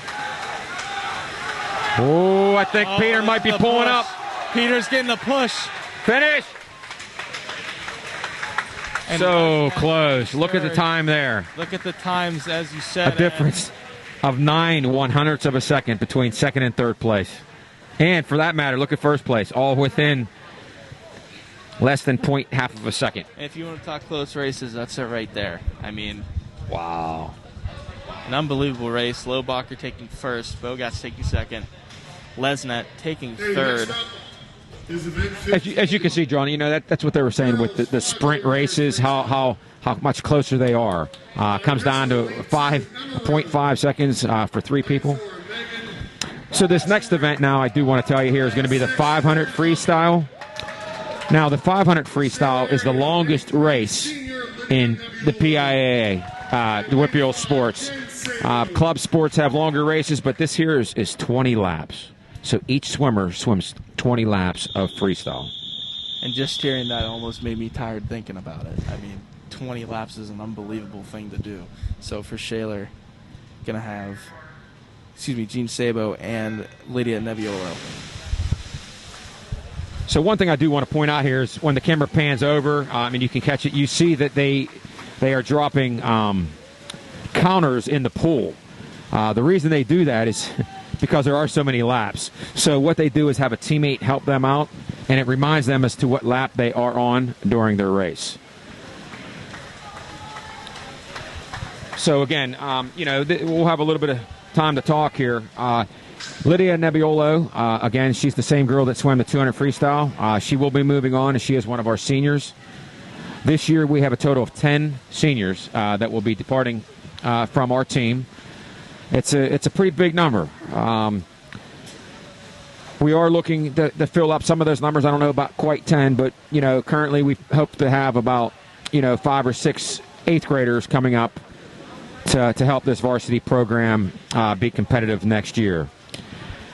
Oh, I think Peter might be pulling up. Peter's getting the push. Finish. And so close. Look at the time there. Look at the times, as you said. A difference of 9/100ths of a second between second and third place. And for that matter, look at first place, all within less than half of a second. If you want to talk close races, that's it right there. I mean, wow. An unbelievable race. Laubacher taking first, Bogatz taking second, Lesnick taking third. As you can see, John, you know that's what they were saying with the sprint races, how much closer they are. Comes down to 5.5 seconds for 3 people. So this next event now, I do want to tell you here, is going to be the 500 freestyle. Now, the 500 freestyle is the longest race in the PIAA, the Whippeal sports. Club sports have longer races, but this here is 20 laps. So each swimmer swims 20 laps of freestyle. And just hearing that almost made me tired thinking about it. I mean, 20 laps is an unbelievable thing to do. So for Shaler, going to have, Gene Sabo and Lydia Nebiolo. So one thing I do want to point out here is when the camera pans over, and you can catch it, you see that they are dropping counters in the pool. The reason they do that is because there are so many laps. So what they do is have a teammate help them out, and it reminds them as to what lap they are on during their race. So again, we'll have a little bit of time to talk here. Lydia Nebiolo, again, she's the same girl that swam the 200 freestyle. She will be moving on, and she is one of our seniors. This year we have a total of 10 seniors that will be departing from our team. It's a pretty big number. We are looking to fill up some of those numbers. I don't know about quite 10, but currently we hope to have about 5 or 6 8th graders coming up to help this varsity program be competitive next year.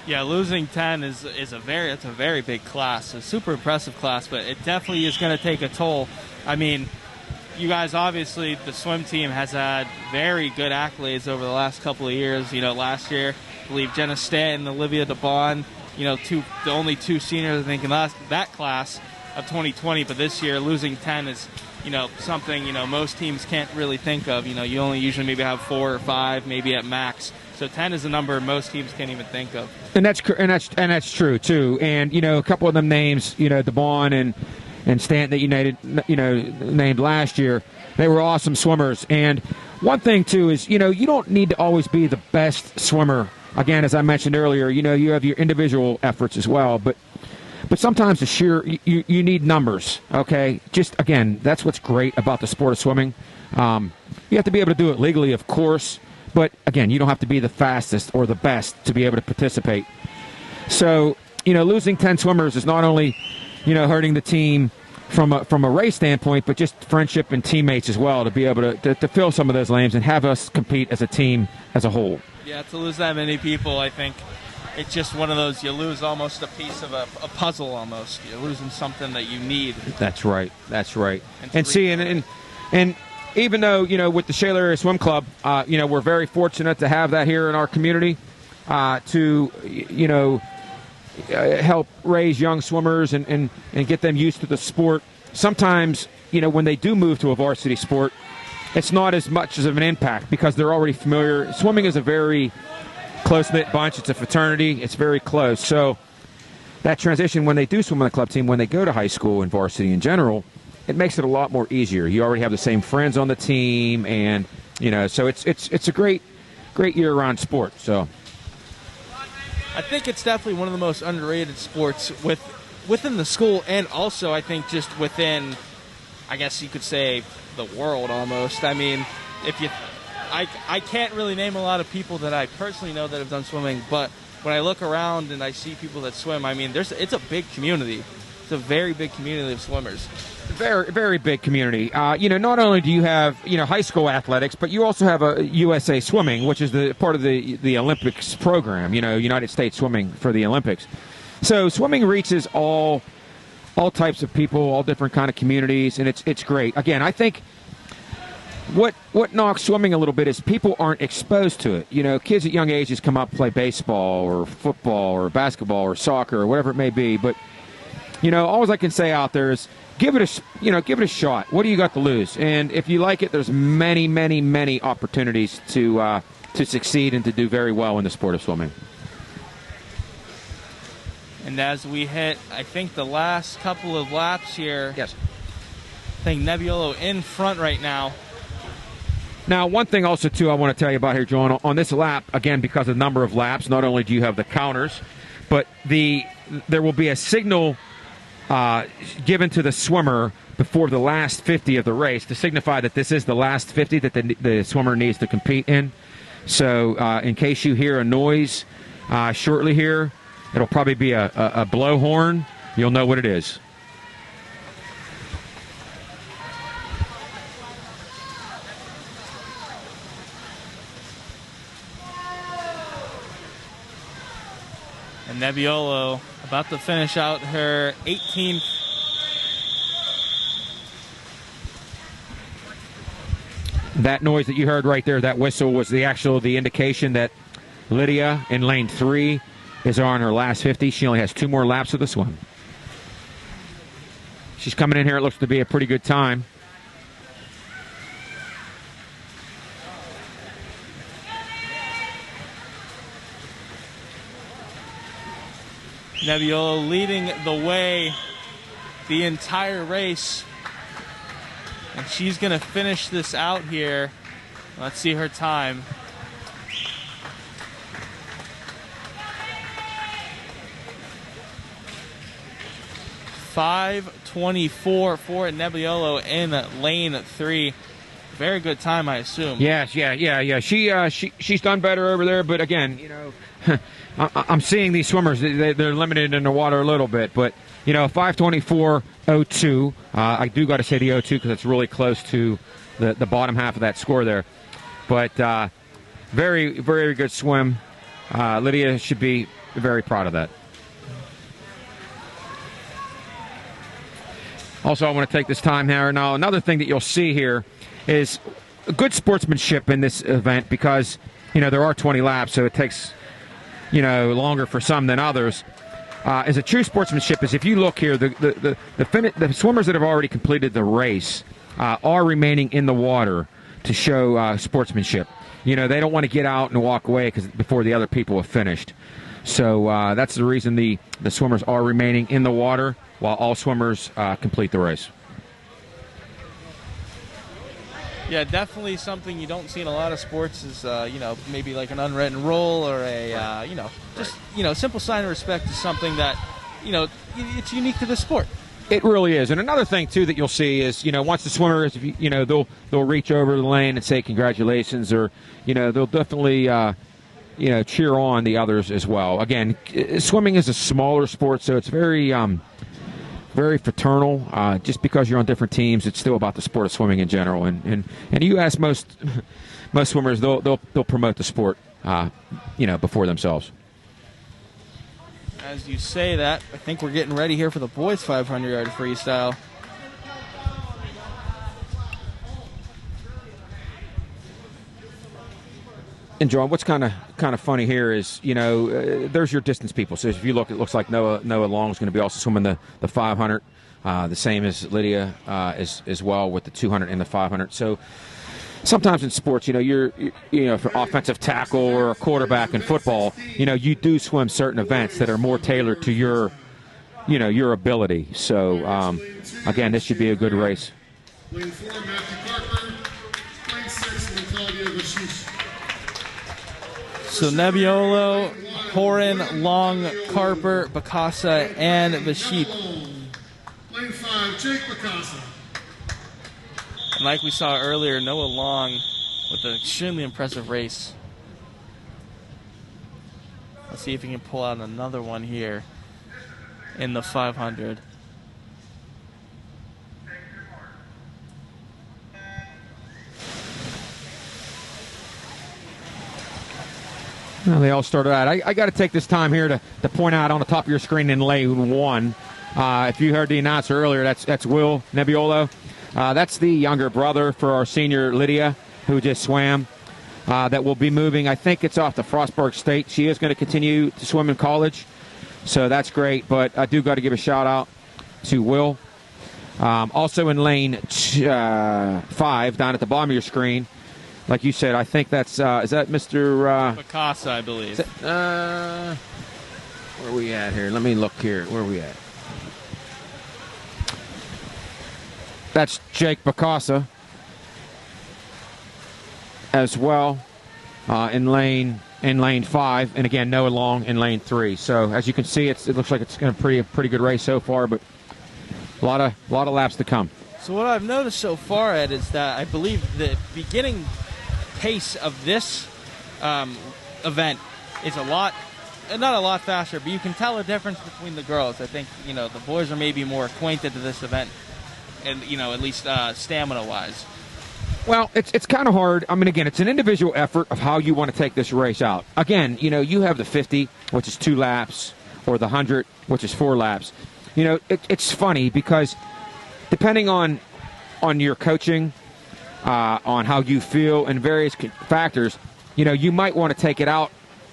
Yeah, losing 10 is a very big class, a super impressive class, but it definitely is going to take a toll. I mean, you guys, obviously, the swim team has had very good accolades over the last couple of years. Last year, I believe Jenna Stanton and Olivia DeBon, the only 2 seniors, I think, in that class of 2020. But this year, losing 10 is, something, most teams can't really think of. You only usually maybe have 4 or 5, maybe at max. So 10 is a number most teams can't even think of. And that's true, too. And, a couple of them names, DeBon and Stanton that you named last year, they were awesome swimmers. And one thing too is you don't need to always be the best swimmer. Again, as I mentioned earlier, you have your individual efforts as well, but sometimes you need numbers. Okay, just again, that's what's great about the sport of swimming. You have to be able to do it legally, of course, but again, you don't have to be the fastest or the best to be able to participate. So losing 10 swimmers is not only hurting the team from a race standpoint, but just friendship and teammates as well, to be able to fill some of those lanes and have us compete as a team as a whole. Yeah, to lose that many people, I think it's just one of those, you lose almost a piece of a puzzle almost. You're losing something that you need. That's right. And even though, with the Shaler Area Swim Club, we're very fortunate to have that here in our community to, help raise young swimmers and get them used to the sport. Sometimes, when they do move to a varsity sport, it's not as much of an impact because they're already familiar. Swimming is a very close-knit bunch. It's a fraternity. It's very close. So that transition, when they do swim on the club team, when they go to high school and varsity in general, it makes it a lot more easier. You already have the same friends on the team, and, so it's a great year-round sport. So I think it's definitely one of the most underrated sports within the school, and also I think just within, I guess you could say, the world almost. I mean, I can't really name a lot of people that I personally know that have done swimming, but when I look around and I see people that swim, I mean, it's a big community. It's a very big community of swimmers. Very, very big community. Not only do you have, high school athletics, but you also have a USA Swimming, which is the part of the Olympics program, United States Swimming for the Olympics. So swimming reaches all types of people, all different kind of communities, and it's great. Again, I think what knocks swimming a little bit is people aren't exposed to it. Kids at young ages come up and play baseball or football or basketball or soccer or whatever it may be, but all I can say out there is give it a shot. What do you got to lose? And if you like it, there's many, many, many opportunities to succeed and to do very well in the sport of swimming. And as we hit, I think, the last couple of laps here, yes, I think Nebiolo in front right now. Now, one thing also, too, I want to tell you about here, John, on this lap, again, because of the number of laps, not only do you have the counters, but there will be a signal given to the swimmer before the last 50 of the race to signify that this is the last 50 that the swimmer needs to compete in. So in case you hear a noise shortly here, it'll probably be a blowhorn. You'll know what it is. And Nebiolo about to finish out her 18th. That noise that you heard right there, that whistle, was the indication that Lydia in lane 3 is on her last 50. She only has 2 more laps of the swim. She's coming in here. It looks to be a pretty good time. Nebiolo leading the way the entire race. And she's going to finish this out here. Let's see her time. .5:24 for Nebiolo in lane 3. Very good time, I assume. Yes, yeah. She's done better over there, but again, I'm seeing these swimmers. They're limited in the water a little bit, but 5:24.02. I do got to say the 02 because it's really close to the bottom half of that score there. But very, very good swim. Lydia should be very proud of that. Also, I want to take this time here. Now, another thing that you'll see here is good sportsmanship in this event because, there are 20 laps, so it takes, longer for some than others. As a true sportsmanship is if you look here, the swimmers that have already completed the race are remaining in the water to show sportsmanship. They don't want to get out and walk away before the other people have finished. So that's the reason the swimmers are remaining in the water while all swimmers complete the race. Yeah, definitely something you don't see in a lot of sports is, maybe like an unwritten rule or a, simple sign of respect is something that, it's unique to the sport. It really is. And another thing, too, that you'll see is, once the swimmers, they'll reach over the lane and say congratulations or, they'll definitely, cheer on the others as well. Again, swimming is a smaller sport, so it's very fraternal. Just because you're on different teams, it's still about the sport of swimming in general. And you ask most swimmers, they'll promote the sport, before themselves. As you say that, I think we're getting ready here for the boys' 500-yard freestyle. And John, what's kind of funny here is, there's your distance people. So if you look, it looks like Noah Long is going to be also swimming the 500, the same as Lydia as well with the 200 and the 500. So sometimes in sports, you're for offensive tackle or a quarterback in football, you do swim certain events that are more tailored to your ability. So again, this should be a good race. Lane 4, Matthew Parker. Lane 6, Lydia Jarzinka. So Nebiolo, Horan, Long, Carper, Bacasa, and Vashit. Lane 5, Jake Bacasa. like we saw earlier, Noah Long with an extremely impressive race. Let's see if he can pull out another one here in the 500. Well, they all started out. I got to take this time here to point out on the top of your screen in lane 1. If you heard the announcer earlier, that's Will Nebiolo. That's the younger brother for our senior Lydia, who just swam. That will be moving. I think it's off to Frostburg State. She is going to continue to swim in college, so that's great. But I do got to give a shout out to Will. Also in lane 5, down at the bottom of your screen, like you said, I think that's is that Mr. Picasso, I believe. Where are we at here? Let me look here. Where are we at? That's Jake Picasso as well in lane 5, and again Noah Long in lane 3. So as you can see, it looks like it's going to be a pretty good race so far, but a lot of laps to come. So what I've noticed so far, Ed, is that I believe the beginning pace of this event is not a lot faster, but you can tell a difference between the girls. I think the boys are maybe more acquainted to this event, and at least stamina-wise. Well, it's kind of hard. I mean, again, it's an individual effort of how you want to take this race out. Again, you have the 50, which is 2 laps, or the 100, which is 4 laps. It's funny because depending on your coaching, on how you feel and various factors, you might want to take it out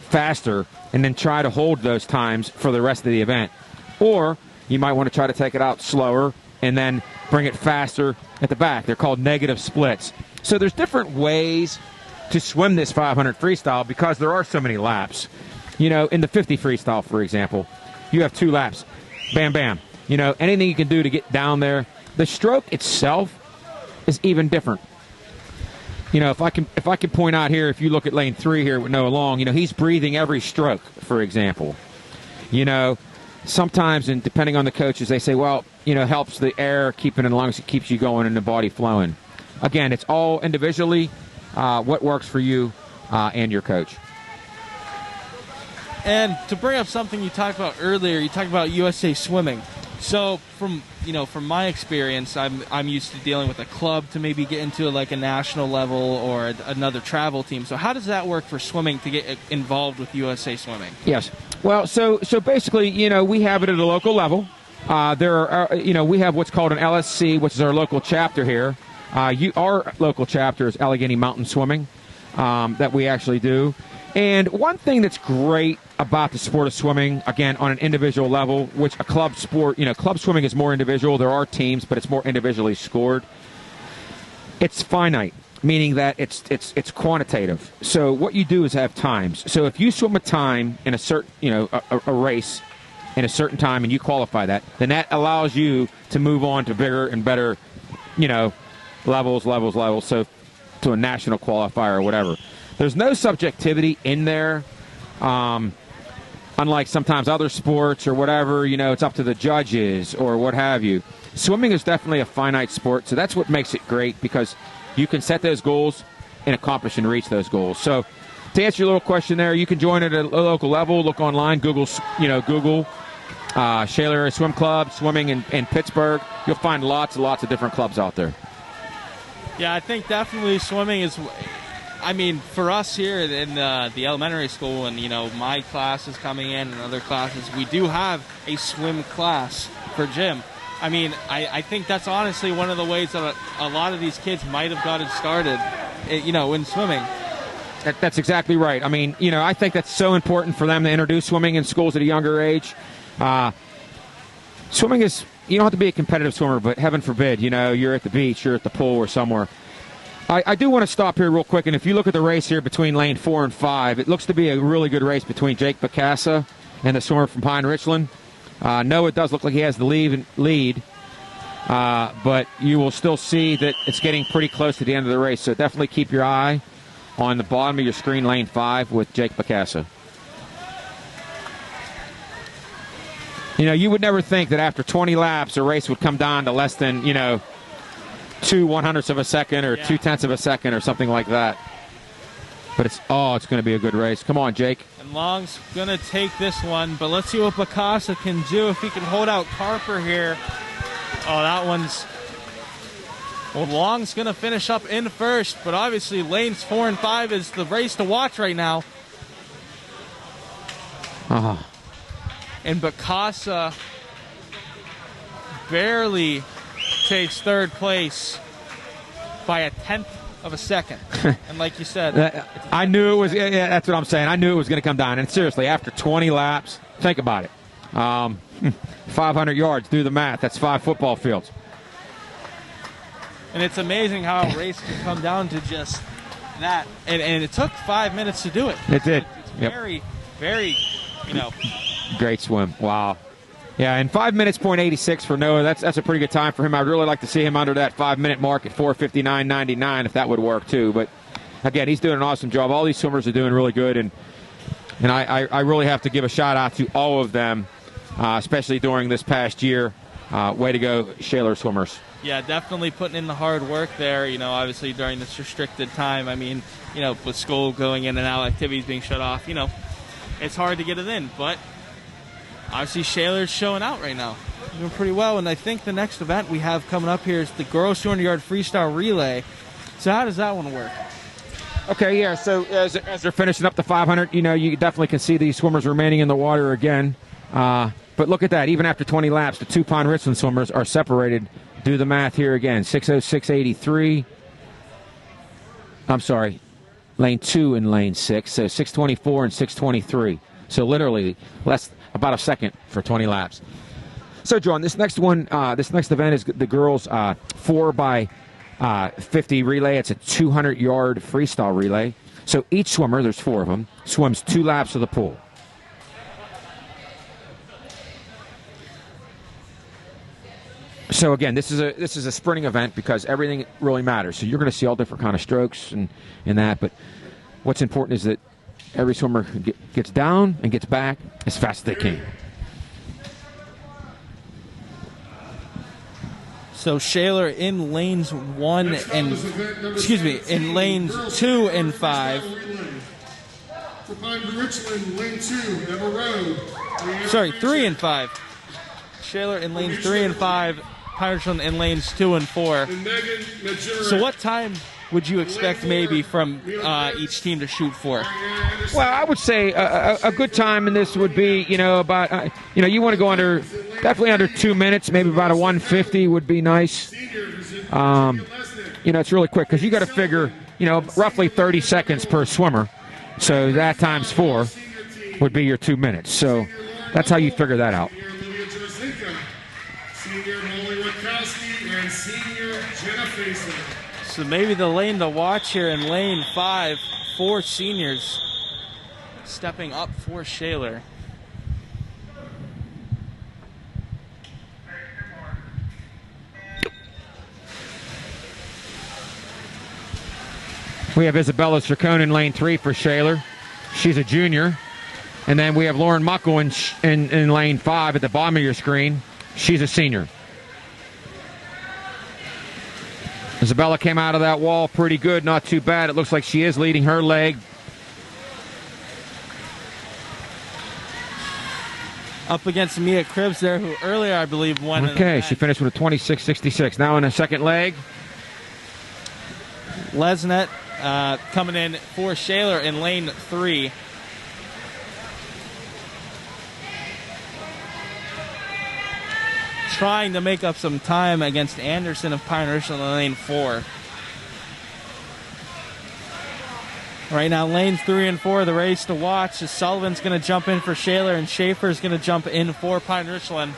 faster and then try to hold those times for the rest of the event. Or you might want to try to take it out slower and then bring it faster at the back. They're called negative splits. So there's different ways to swim this 500 freestyle because there are so many laps. In the 50 freestyle, for example, you have 2 laps. Bam, bam. Anything you can do to get down there. The stroke itself is even different. If I can point out here, if you look at lane 3 here with Noah Long, he's breathing every stroke, for example. Sometimes, and depending on the coaches, they say, well, helps the air keeping in the lungs, it keeps you going and the body flowing. Again, it's all individually what works for you and your coach. And to bring up something you talked about earlier, you talked about USA Swimming. So from my experience, I'm used to dealing with a club to maybe get into like a national level or another travel team. So how does that work for swimming to get involved with USA Swimming? Yes. Well, so basically, we have it at a local level. There are, we have what's called an LSC, which is our local chapter here. Our local chapter is Allegheny Mountain Swimming that we actually do. And one thing that's great about the sport of swimming, again, on an individual level, which a club sport, club swimming is more individual. There are teams, but it's more individually scored. It's finite, meaning that it's quantitative. So what you do is have times. So if you swim a time in a certain, a race in a certain time and you qualify that, then that allows you to move on to bigger and better, levels. So to a national qualifier or whatever. There's no subjectivity in there, unlike sometimes other sports or whatever, it's up to the judges or what have you. Swimming is definitely a finite sport, so that's what makes it great because you can set those goals and accomplish and reach those goals. So to answer your little question there, you can join at a local level, look online, Google Shaler Area Swim Club, swimming in Pittsburgh. You'll find lots and lots of different clubs out there. Yeah, I think definitely swimming is... for us here in the elementary school, and my class is coming in and other classes, we do have a swim class for gym. I think that's honestly one of the ways that a lot of these kids might have gotten started, in swimming. That's exactly right. I think that's so important for them to introduce swimming in schools at a younger age. Swimming is, you don't have to be a competitive swimmer, but heaven forbid, you're at the beach, you're at the pool or somewhere. I do want to stop here real quick, and if you look at the race here between lane 4 and 5, it looks to be a really good race between Jake Picasso and the swimmer from Pine Richland. Noah does look like he has the lead, but you will still see that it's getting pretty close to the end of the race, so definitely keep your eye on the bottom of your screen, lane 5, with Jake Picasso. You would never think that after 20 laps, a race would come down to less than, 2/100ths of a second or Yeah. 2/10ths of a second or something like that. But it's going to be a good race. Come on, Jake. And Long's going to take this one, but let's see what Bacasa can do if he can hold out Carper here. Oh, that one's... Well, Long's going to finish up in first, but obviously lanes 4 and 5 is the race to watch right now. Oh. And Bacasa barely takes third place by a 1/10 of a second. And like you said, I knew it was, yeah, that's what I'm saying. I knew it was going to come down. And seriously, after 20 laps, think about it. 500 yards, do the math. That's 5 football fields. and it's amazing how a race can come down to just that. And it took 5 minutes to do it. It did. It's Yep. very, very, Great swim. Wow. Yeah, and 5 minutes, .86 for Noah. That's a pretty good time for him. I'd really like to see him under that 5-minute mark at 4:59.99 if that would work too. But again, he's doing an awesome job. All these swimmers are doing really good, and I really have to give a shout out to all of them, especially during this past year. Way to go, Shaler swimmers. Yeah, definitely putting in the hard work there, obviously during this restricted time. I mean, with school going in and out, activities being shut off, it's hard to get it in. But obviously Shaler's showing out right now. Doing pretty well. And I think the next event we have coming up here is the girls 200-yard freestyle relay. So how does that one work? Okay, yeah, so as they're finishing up the 500, you definitely can see these swimmers remaining in the water again. But look at that. Even after 20 laps, the two Pine Richland swimmers are separated. Do the math here again. 6:06.83. I'm sorry, lane 2 and lane 6. So 6:24 and 6:23. So literally about a second for 20 laps. So, John, this next one, this next event is the girls' 4x50 relay. It's a 200-yard freestyle relay. So each swimmer, there's 4 of them, swims 2 laps of the pool. So again, this is a sprinting event because everything really matters. So you're going to see all different kind of strokes and that. But what's important is that every swimmer gets down and gets back as fast as they can. So Shaler in lanes 1 and in lanes 2 and 5. For Pine Richland, lane 2, Emma Rowe. 3 and 5. Shaler in lanes 3 and 5. Pine Richland in lanes 2 and 4. So what time would you expect maybe from each team to shoot for? Well, I would say a good time in this would be, about, you want to go definitely under 2 minutes, maybe about a 1:50 would be nice. It's really quick because you got to figure, roughly 30 seconds per swimmer. So that times 4 would be your 2 minutes. So that's how you figure that out. Olivia Jarzinka, senior Molly Rutowski, and senior Jenna Faison. So maybe the lane to watch here in lane 5, 4 seniors stepping up for Shaler. We have Isabella Ciccone in lane 3 for Shaler. She's a junior. And then we have Lauren Muckle in lane 5 at the bottom of your screen. She's a senior. Isabella came out of that wall pretty good, not too bad. It looks like she is leading her leg. Up against Mia Cribbs there, who earlier, I believe, won. Okay, she finished with a 26.66. Now in a second leg. Lesnick coming in for Shaler in lane 3. Trying to make up some time against Anderson of Pine Richland in lane 4. Right now, lanes 3 and 4, the race to watch. Sullivan's going to jump in for Shaler, and Schaefer's going to jump in for Pine Richland.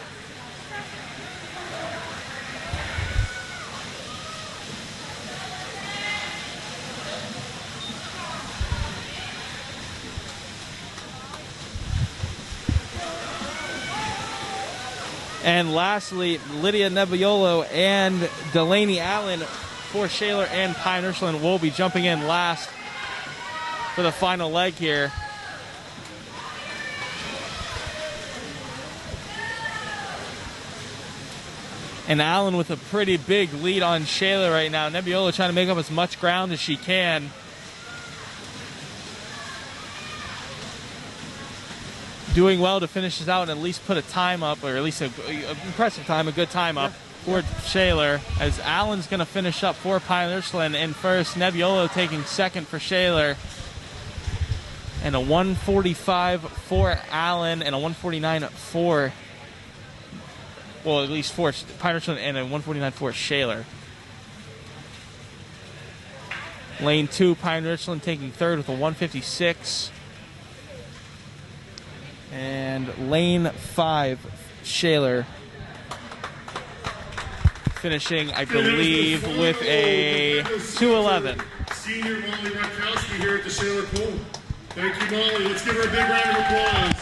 And lastly, Lydia Nebiolo and Delaney Allen for Shaler and Pine Richland will be jumping in last for the final leg here. And Allen with a pretty big lead on Shaler right now. Nebiolo trying to make up as much ground as she can. Doing well to finish this out and at least put a time up, or at least an impressive time, a good time up for Shaler, as Allen's going to finish up for Pine Richland in first. Nebiolo taking second for Shaler. And a 145 for Allen and a 149 for, well, at least for Pine Richland, and a 149 for Shaler. Lane 2, Pine Richland taking third with a 156. And lane 5, Shaler finishing, I believe, with a 211. Senior Molly Rutowski here at the Shaler Pool. Thank you, Molly. Let's give her a big round of applause.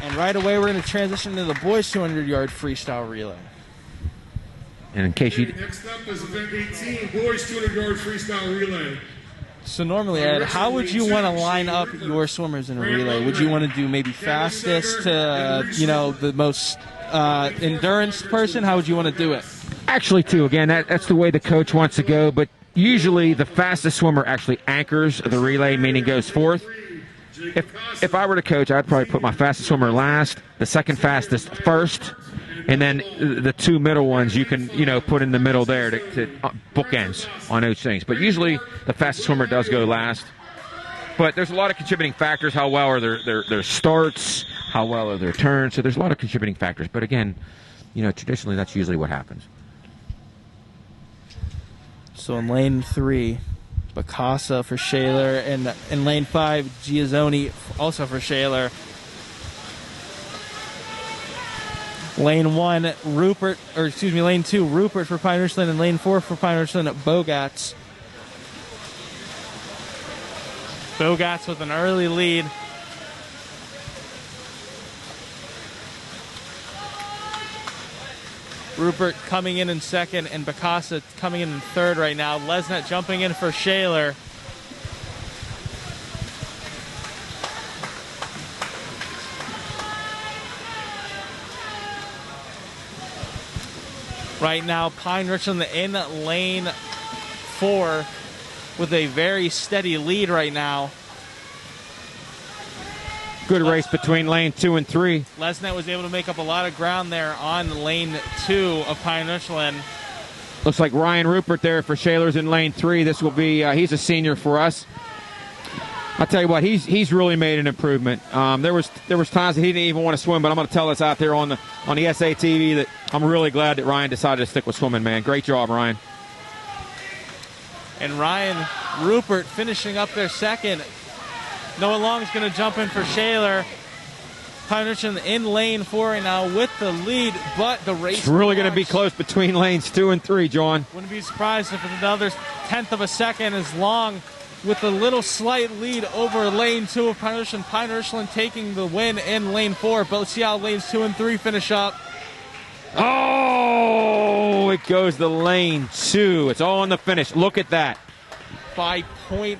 And right away, we're going to transition to the boys 200-yard freestyle relay. And in case you... Next up is event 18, boys 200-yard freestyle relay. So normally, Ed, how would you want to line up your swimmers in a relay? Would you want to do maybe fastest to, the most endurance person? How would you want to do it? Actually, too, again, that's the way the coach wants to go, but usually the fastest swimmer actually anchors the relay, meaning goes fourth. If I were the coach, I'd probably put my fastest swimmer last, the second fastest first, and then the two middle ones you can, put in the middle there to bookends on those things. But usually the fastest swimmer does go last. But there's a lot of contributing factors. How well are their starts? How well are their turns? So there's a lot of contributing factors. But again, traditionally that's usually what happens. So in lane 3, Bacasa for Shaler, and in lane 5, Giazzoni also for Shaler. Lane 2, Rupert for Pine Richland, and lane 4 for Pine Richland at Bogats. Bogats with an early lead. Rupert coming in second, and Bacasa coming in third right now. Lesnick jumping in for Shaler. Right now, Pine Richland in lane 4 with a very steady lead right now. Good race between lane 2 and 3. Lesnick was able to make up a lot of ground there on lane 2 of Pine Richland. Looks like Ryan Rupert there for Shaler's in lane 3. This will be, he's a senior for us. I'll tell you what, he's really made an improvement. There was times that he didn't even want to swim, but I'm going to tell us out there on the SATV that I'm really glad that Ryan decided to stick with swimming, man. Great job, Ryan. And Ryan Rupert finishing up there second. Noah Long's going to jump in for Shaler. Pine Richland in lane 4 right now with the lead, but the race... It's really going to be close between lanes 2 and 3, John. Wouldn't be surprised if it's another tenth of a second as Long with a little slight lead over lane 2 of Pine Richland. Pine Richland taking the win in lane 4, but let's see how lanes 2 and 3 finish up. Oh, it goes to lane 2. It's all in the finish. Look at that. By 0.0.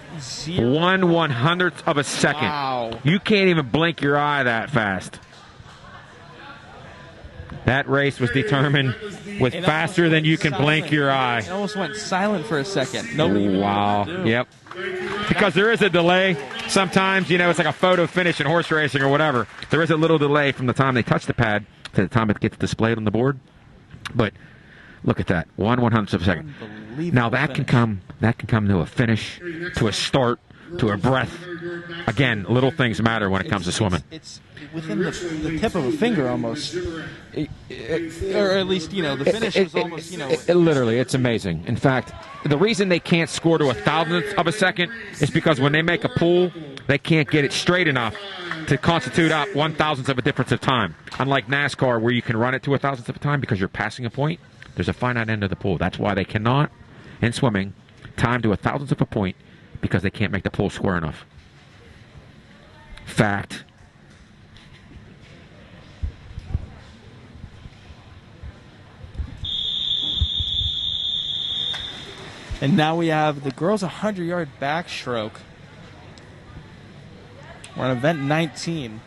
1/100th of a second. Wow. You can't even blink your eye that fast. That race was determined with faster than you can blink your eye. It almost went silent for a second. Nobody Wow. Yep. Because there is a delay. Sometimes, it's like a photo finish in horse racing or whatever. There is a little delay from the time they touch the pad to the time it gets displayed on the board. But look at that. 1/100th of a second. Now that can come to a finish, to a start, to a breath. Again, little things matter when it comes to swimming. It's within the tip of a finger almost. Or at least, the finish was almost, Literally, it's amazing. In fact, the reason they can't score to 1/1000th of a second is because when they make a pull, they can't get it straight enough to constitute out 1/1000th of a difference of time. Unlike NASCAR, where you can run it to 1/1000th of a time because you're passing a point, there's a finite end of the pull. That's why they cannot, in swimming, time to 1/1000th of a point, because they can't make the pull square enough. Fact. And now we have the girls' 100-yard backstroke. We're on event 19.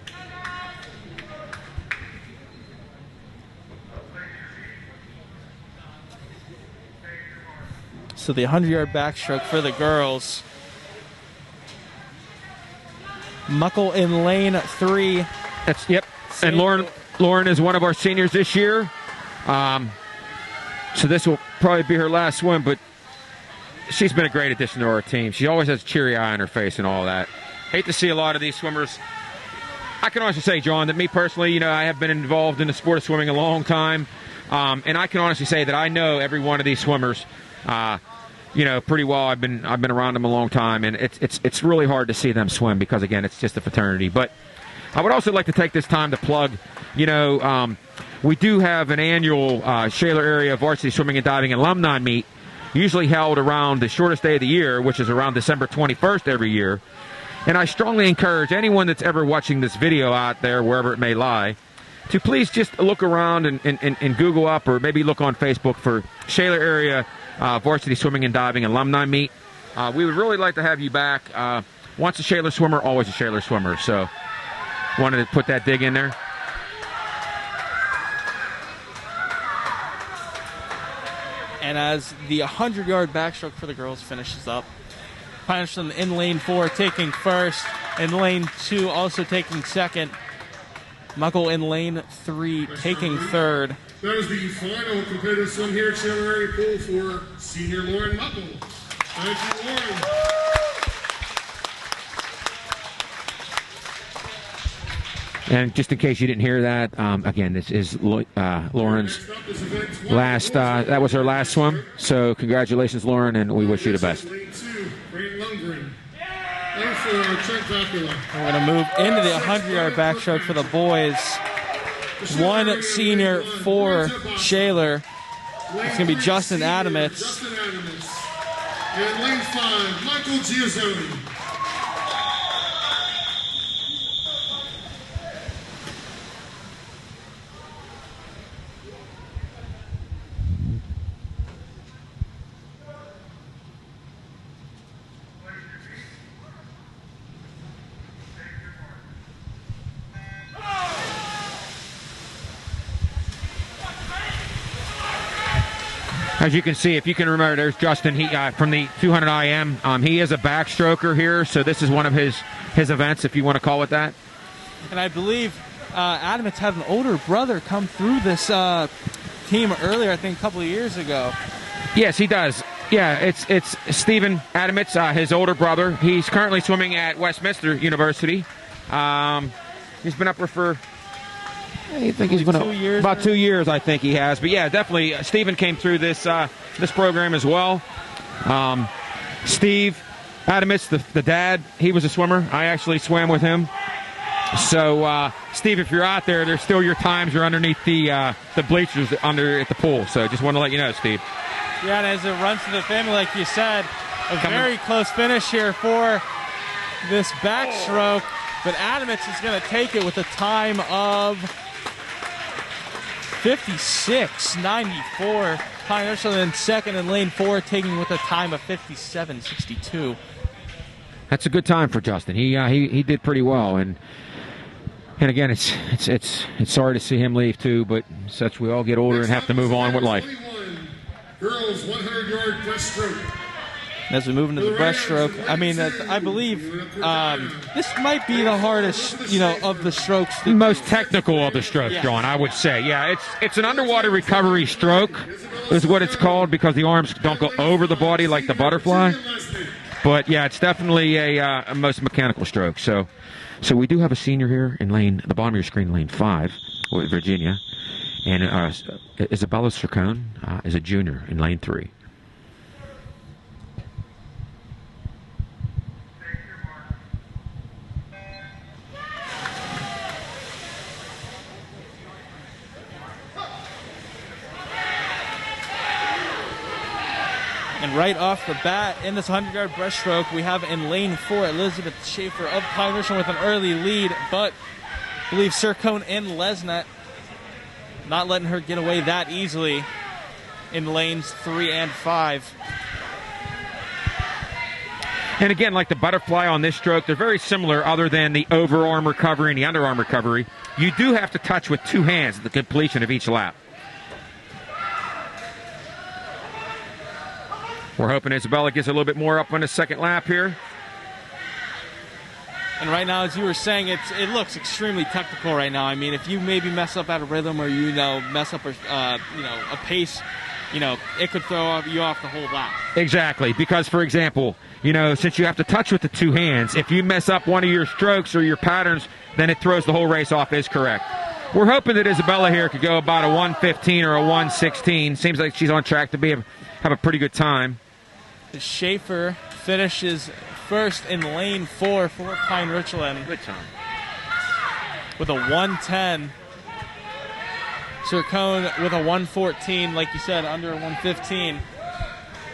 So the 100-yard backstroke for the girls. Muckle in lane 3. That's yep. And Lauren is one of our seniors this year. So this will probably be her last swim, but she's been a great addition to our team. She always has a cheery eye on her face and all that. Hate to see a lot of these swimmers. I can honestly say, John, that me personally, I have been involved in the sport of swimming a long time, and I can honestly say that I know every one of these swimmers, pretty well. I've been around them a long time, and it's really hard to see them swim because, again, it's just a fraternity. But I would also like to take this time to plug, we do have an annual Shaler Area Varsity Swimming and Diving Alumni Meet, usually held around the shortest day of the year, which is around December 21st every year. And I strongly encourage anyone that's ever watching this video out there, wherever it may lie, to please just look around and Google up or maybe look on Facebook for Shaler Area Varsity Swimming and Diving Alumni Meet. We would really like to have you back. Once a Shaler swimmer, always a Shaler swimmer. So wanted to put that dig in there. And as the 100-yard backstroke for the girls finishes up, Pine Richland in lane 4 taking first, and lane 2 also taking second. Muckle in lane 3 taking third. That was the final competitive swim here at Shaler Area Pool for senior Lauren Muckle. Thank you, Lauren. And just in case you didn't hear that, again, this is Lauren's last, that was her last swim. So congratulations, Lauren, and we wish you the best. We're going to move into the 100-yard backstroke for the boys. One senior for Shaler. It's going to be Justin Adamitz. And lane 5, Michael Giazzoni. As you can see, if you can remember, there's Justin. He from the 200 IM. He is a backstroker here, so this is one of his events, if you want to call it that. And I believe Adamitz had an older brother come through this team earlier, I think a couple of years ago. Yes, he does. Yeah, it's Stephen Adamitz, his older brother. He's currently swimming at Westminster University. He's been up there for... I think he's been 2 years. About 2 years, I think he has. But yeah, definitely, Stephen came through this program as well. Steve Adamitz, the dad, he was a swimmer. I actually swam with him. So, Steve, if you're out there, there's still your times. You're underneath the bleachers under at the pool. So, just want to let you know, Steve. Yeah, and as it runs to the family, like you said, very close finish here for this backstroke. But Adamitz is going to take it with a time of 56.94. Pine Richland in second in lane 4, taking with a time of 57.62. That's a good time for Justin. He did pretty well, and again, it's sorry to see him leave too, but such we all get older and have to move on with life. Girls 100-yard breaststroke. As we move into the breaststroke, I mean, I believe this might be the hardest, of the strokes. The most technical of the strokes, yeah. John, I would say. Yeah, it's an underwater recovery stroke is what it's called because the arms don't go over the body like the butterfly. But, yeah, it's definitely a most mechanical stroke. So we do have a senior here in the bottom of your screen, lane 5, with Virginia. And Isabella Cercone is a junior in lane 3. And right off the bat, in this 100-yard breaststroke, we have in lane 4, Elizabeth Schaefer of Pine Richland with an early lead, but I believe Cercone and Lesnick not letting her get away that easily in lanes 3 and 5. And again, like the butterfly on this stroke, they're very similar other than the overarm recovery and the underarm recovery. You do have to touch with 2 hands at the completion of each lap. We're hoping Isabella gets a little bit more up on the second lap here. And right now, as you were saying, it looks extremely technical right now. I mean, if you maybe mess up at a rhythm or mess up a pace, it could throw you off the whole lap. Exactly, because for example, since you have to touch with the two hands, if you mess up one of your strokes or your patterns, then it throws the whole race off. Is correct. We're hoping that Isabella here could go about a 1:15 or a 1:16. Seems like she's on track to have a pretty good time. Schaefer finishes first in lane 4 for Pine Richland. Good time. With a 1:10. Sircone with a 1:14, like you said, under a 1:15.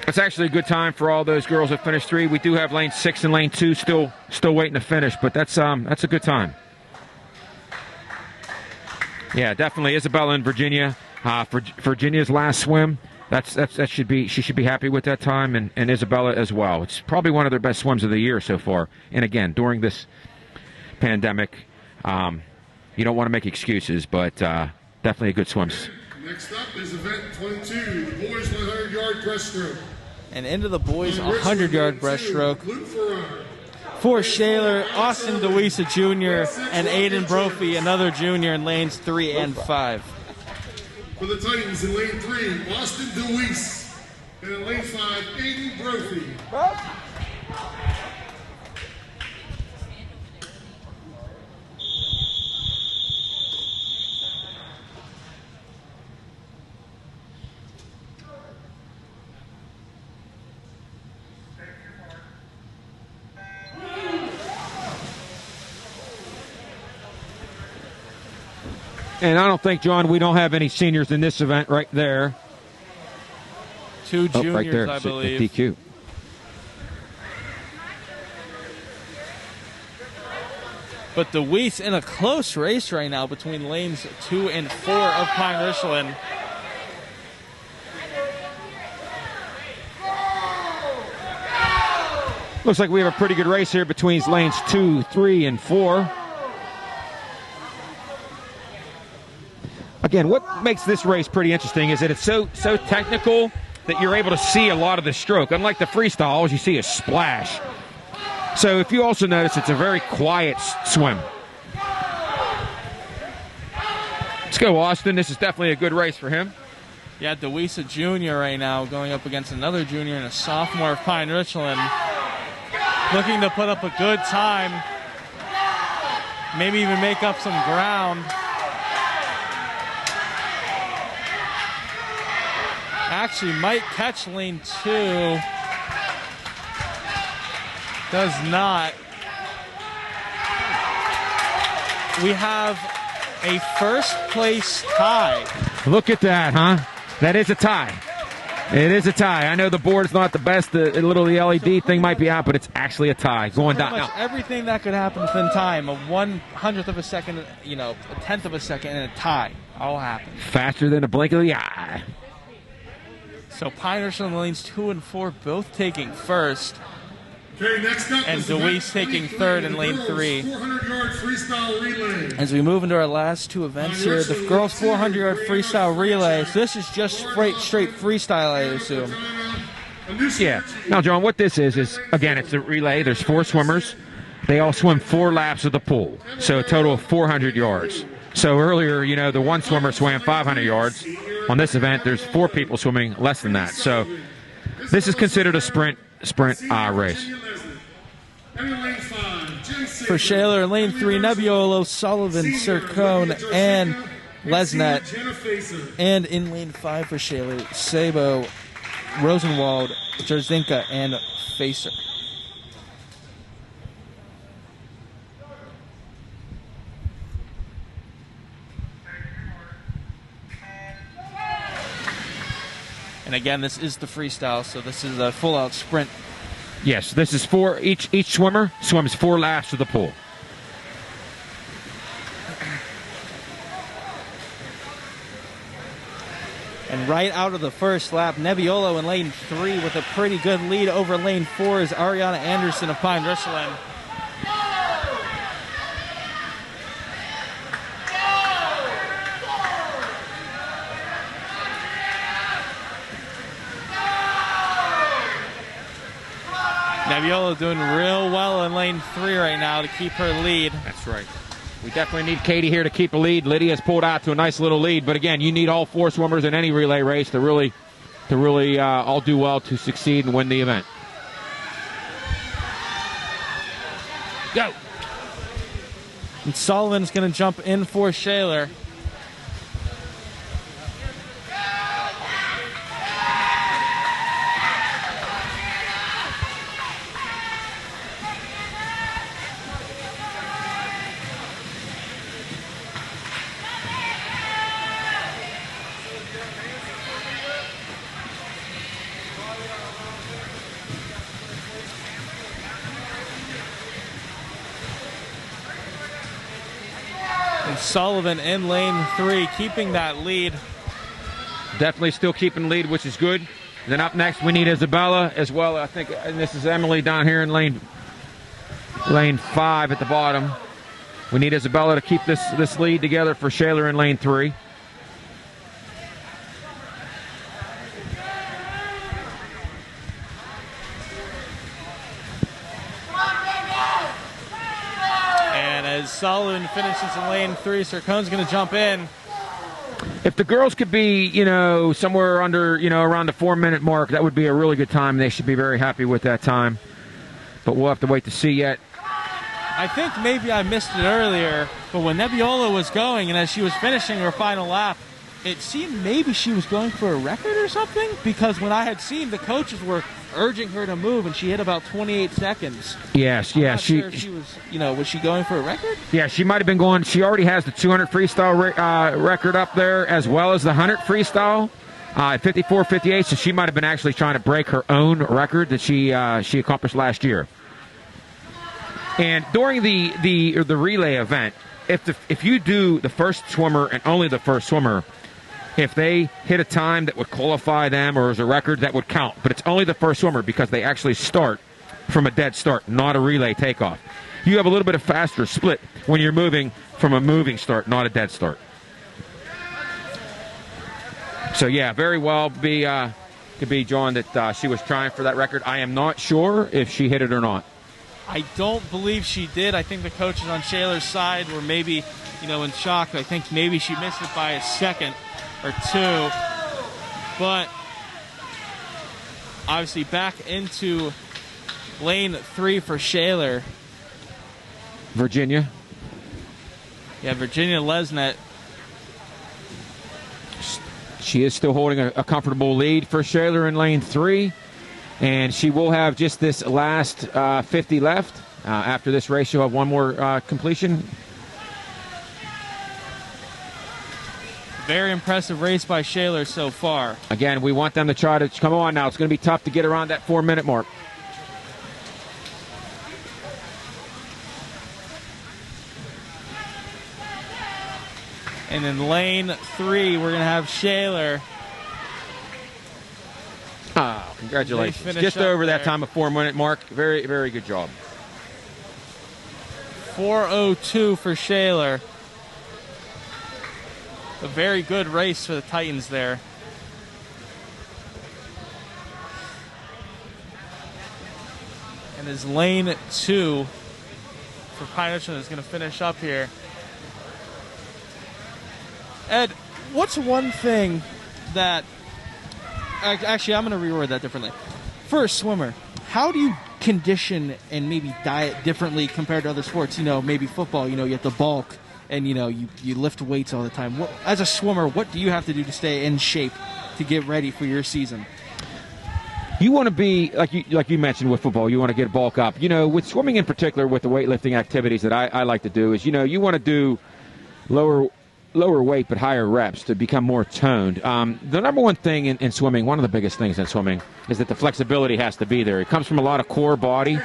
It's actually a good time for all those girls that finished 3. We do have lane 6 and lane 2 still waiting to finish, but that's a good time. Yeah, definitely Isabella and Virginia. For Virginia's last swim, she should be happy with that time, and Isabella as well. It's probably one of their best swims of the year so far. And again, during this pandemic, you don't want to make excuses, but definitely a good swim. Next up is event 22, the boys 100-yard breaststroke. And into the boys 100-yard breaststroke. For Shaler, Austin DeWeese, Jr., and Aiden Brophy, another junior, in lanes 3 and 5. For the Titans in lane 3, Austin DeWeese. And in lane 5, Aiden Brophy. And I don't think, John, we don't have any seniors in this event right there. 2 juniors, right there. I believe. DQ. But DeWeese in a close race right now between lanes 2 and 4 of Pine Richland. Looks like we have a pretty good race here between lanes 2, 3, and 4. Again, what makes this race pretty interesting is that it's so technical that you're able to see a lot of the stroke. Unlike the freestyles, you see a splash. So if you also notice, it's a very quiet swim. Let's go, Austin. This is definitely a good race for him. Yeah, DeWeese, a junior right now, going up against another junior and a sophomore of Pine Richland. Looking to put up a good time. Maybe even make up some ground. Actually might catch lane 2. Does not. We have a first place tie. Look at that, huh? That is a tie. It is a tie. I know the board's not the best. The LED thing might be out, but it's actually a tie. Going down now. Everything that could happen within time, a 1/100th of a second, a 10th of a second, and a tie. All happen. Faster than a blink of the eye. So Pine Richland lanes 2 and 4 both taking first. Okay, next up And is DeWeese taking third in lane 3. 400-yard freestyle relay. As we move into our last 2 events here, the girls 400-yard freestyle relay. So this is just straight freestyle, I assume. Yeah. Now, John, what this is again, it's a relay. There's 4 swimmers. They all swim 4 laps of the pool, so a total of 400 yards. So earlier, the one swimmer swam 500 yards. On this event, there's 4 people swimming less than that. So this is considered a sprint race. For Shaler, lane 3, Nebiolo, Sullivan, Sircone, and Lesnick. And in lane 5 for Shaler, Sabo, Rosenwald, Jarzinka, and Facer. And again, this is the freestyle, so this is a full-out sprint. Yes, this is 4. Each swimmer swims 4 laps of the pool. And right out of the first lap, Nebiolo in lane 3 with a pretty good lead over lane 4 is Ariana Anderson of Pine Richland. Nebiolo doing real well in lane 3 right now to keep her lead. That's right. We definitely need Katie here to keep a lead. Lydia's pulled out to a nice little lead, but again, you need all 4 swimmers in any relay race to really all do well to succeed and win the event. Go. And Sullivan's going to jump in for Shaler. Sullivan in lane 3, keeping that lead. Definitely still keeping lead, which is good. Then up next, we need Isabella as well. I think, and this is Emily down here in lane 5 at the bottom. We need Isabella to keep this lead together for Shaler in lane 3. As Sullivan finishes in lane 3, Sircone's going to jump in. If the girls could be, somewhere under, around the 4-minute mark, that would be a really good time. They should be very happy with that time. But we'll have to wait to see yet. I think maybe I missed it earlier, but when Nebiolo was going and as she was finishing her final lap, it seemed maybe she was going for a record or something, because when I had seen, the coaches were urging her to move, and she hit about 28 seconds. Yes, yeah. She was, was she going for a record? Yeah, she might have been going. She already has the 200 freestyle record up there, as well as the 100 freestyle at 54:58. So she might have been actually trying to break her own record that she accomplished last year. And during the relay event, if you do the first swimmer and only the first swimmer, if they hit a time that would qualify them or as a record, that would count. But it's only the first swimmer because they actually start from a dead start, not a relay takeoff. You have a little bit of faster split when you're moving from a moving start, not a dead start. So, yeah, very well could be, John, that she was trying for that record. I am not sure if she hit it or not. I don't believe she did. I think the coaches on Shaler's side were maybe, in shock. I think maybe she missed it by a second or 2, but obviously back into lane 3 for Shaler. Virginia. Yeah, Virginia Lesnick. She is still holding a comfortable lead for Shaler in lane 3, and she will have just this last 50 left. After this race, she'll have one more completion. Very impressive race by Shaler so far. Again, we want them to try to come on now. It's going to be tough to get around that 4-minute mark. And in lane 3, we're going to have Shaler. Congratulations. Just over that time, a 4-minute mark. Very, very good job. 4:02 for Shaler. A very good race for the Titans there. And as lane 2 for Pine Richland is going to finish up here. Ed, what's one thing that... Actually, I'm going to reword that differently. For a swimmer, how do you condition and maybe diet differently compared to other sports? Maybe football, you have to bulk. And, you lift weights all the time. As a swimmer, what do you have to do to stay in shape to get ready for your season? You want to be, like you mentioned with football, you want to get bulk up. With swimming in particular, with the weightlifting activities that I like to do is, you want to do lower weight but higher reps to become more toned. The number one thing in swimming, one of the biggest things in swimming, is that the flexibility has to be there. It comes from a lot of core body.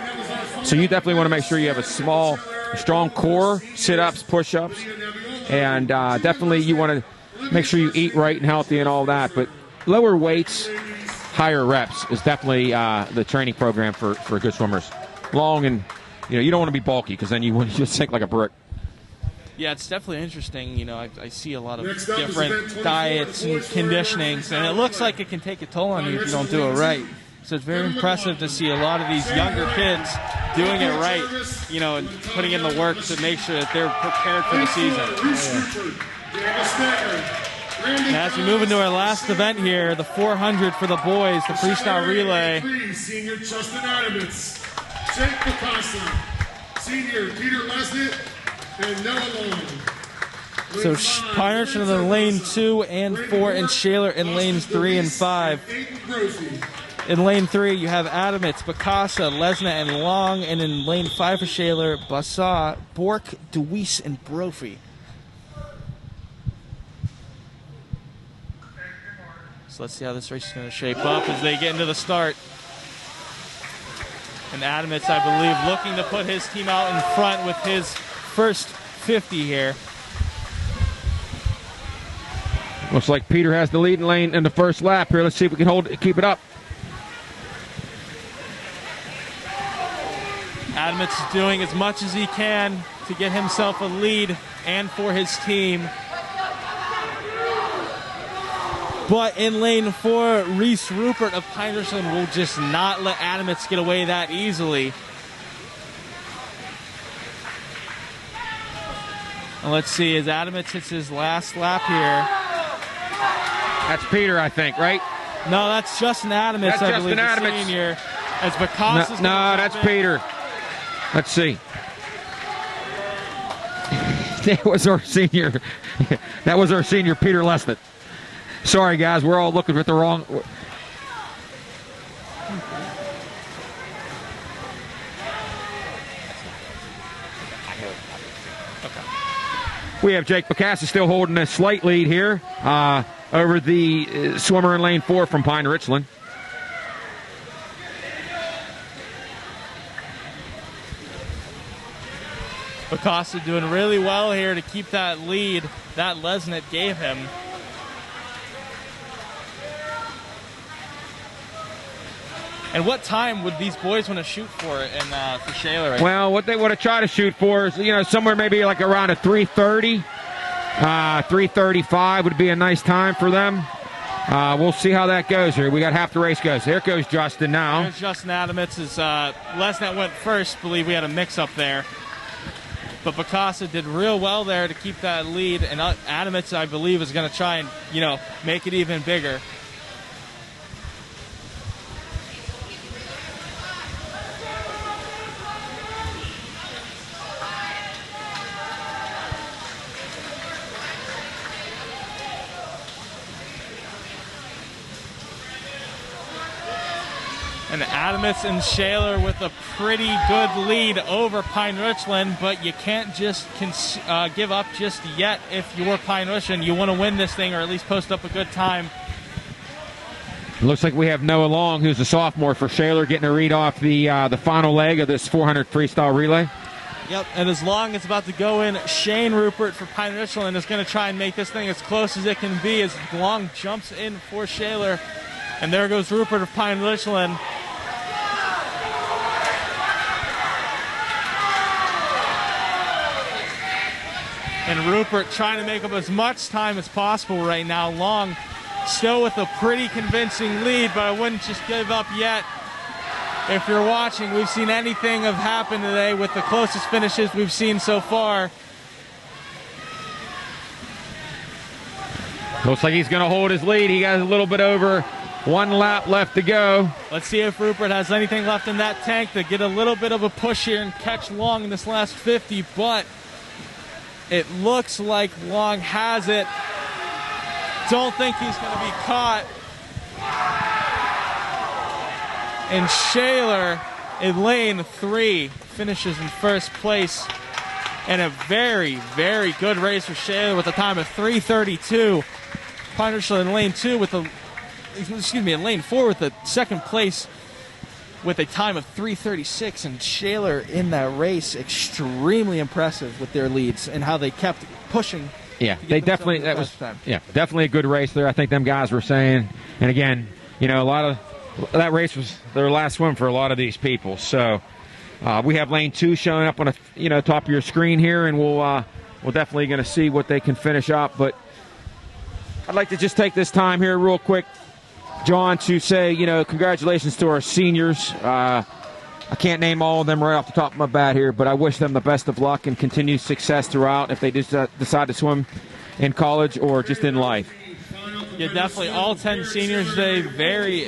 So you definitely want to make sure you have a strong core, sit-ups, push-ups, and definitely you want to make sure you eat right and healthy and all that. But lower weights, higher reps is definitely the training program for good swimmers. Long and, you don't want to be bulky because then you just sink like a brick. Yeah, it's definitely interesting. I see a lot of different diets and conditionings, and it looks like it can take a toll on you if you don't do it right. So it's very impressive to see a lot of these younger kids doing it right, you know, and putting in the work to make sure that they're prepared for the season. And as we move into our last event here, the 400 for the boys, the freestyle relay. Senior Justin Adams, Jake Picasso, Senior Peter Lesnick, and Noah Long. So Pine Richland in lane 2 and 4, and Shaler in lanes 3 and 5. In lane 3, you have Adamits, Picasso, Lesna, and Long. And in lane 5 for Shaler, Bassat, Bork, DeWeese, and Brophy. So let's see how this race is going to shape up as they get into the start. And Adamits, I believe, looking to put his team out in front with his first 50 here. Looks like Peter has the lead in lane in the first lap here. Let's see if we can keep it up. Adamits is doing as much as he can to get himself a lead and for his team. But in lane 4, Reese Rupert of Pine Richland will just not let Adamits get away that easily. And let's see, as Adamits hits his last lap here. That's Peter, I think, right? No, that's Justin Adamits, I believe, the senior. As Bacassa's no, that's Peter. Let's see. That was our senior. That was our senior, Peter Lesnick. Sorry, guys, we're all looking at the wrong. We have Jake Picasso still holding a slight lead here over the swimmer in lane 4 from Pine Richland. Picasso doing really well here to keep that lead that Lesnick gave him. And what time would these boys want to shoot for for Shaler? Right? Well, what they want to try to shoot for is, you know, somewhere maybe like around a 3:30, 3:35 would be a nice time for them. We'll see how that goes here. We got half the race goes. Here goes Justin now. There's Justin Adamits. Lesnick went first. Believe we had a mix-up there. But Picasso did real well there to keep that lead. And Adamits, I believe, is going to try and, you know, make it even bigger. And Adamits and Shaler with a pretty good lead over Pine Richland, but you can't just give up just yet if you're Pine Richland. You want to win this thing or at least post up a good time. It looks like we have Noah Long, who's a sophomore for Shaler, getting a read off the final leg of this 400 freestyle relay. Yep, and as Long is about to go in, Shane Rupert for Pine Richland is going to try and make this thing as close as it can be as Long jumps in for Shaler. And there goes Rupert of Pine Richland. And Rupert trying to make up as much time as possible right now. Long still with a pretty convincing lead, but I wouldn't just give up yet. If you're watching, we've seen anything have happened today with the closest finishes we've seen so far. Looks like he's going to hold his lead. He got a little bit over 1 lap left to go. Let's see if Rupert has anything left in that tank to get a little bit of a push here and catch Long in this last 50, but it looks like Long has it. Don't think he's going to be caught. And Shaler in lane 3 finishes in first place. And a very, very good race for Shaler with a time of 3:32. Pine Richland in lane 2 with in lane 4 with the second place with a time of 3:36, and Shaler in that race extremely impressive with their leads and how they kept pushing. Yeah, they definitely definitely a good race there. I think them guys were saying, and again, you know, a lot of that race was their last swim for a lot of these people. So we have lane 2 showing up on top of your screen here, and we'll definitely going to see what they can finish up. But I'd like to just take this time here real quick John, to say, congratulations to our seniors. I can't name all of them right off the top of my bat here, but I wish them the best of luck and continued success throughout if they just decide to swim in college or just in life. Yeah, definitely. All 10 seniors today, very,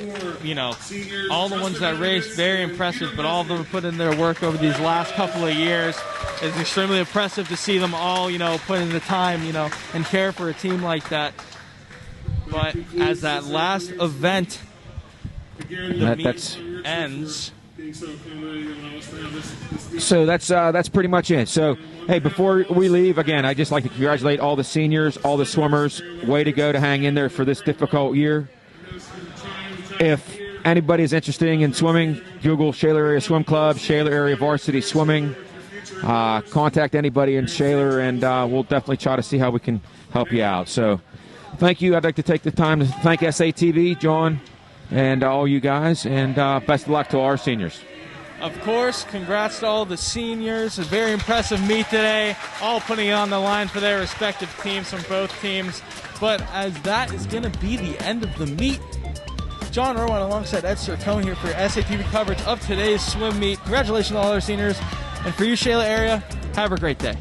all the ones that raced, very impressive, but all of them put in their work over these last couple of years. It's extremely impressive to see them all, put in the time, and care for a team like that. But as that last event, the meet ends. So that's pretty much it. So, hey, before we leave, again, I'd just like to congratulate all the seniors, all the swimmers. Way to go to hang in there for this difficult year. If anybody is interested in swimming, Google Shaler Area Swim Club, Shaler Area Varsity Swimming. Contact anybody in Shaler, and we'll definitely try to see how we can help you out. So, thank you. I'd like to take the time to thank SATV, John, and all you guys, and best of luck to our seniors. Of course, congrats to all the seniors. A very impressive meet today, all putting it on the line for their respective teams from both teams. But as that is going to be the end of the meet, John Irwin alongside Ed Sircone here for SATV coverage of today's swim meet. Congratulations to all our seniors. And for you, Shaler Area, have a great day.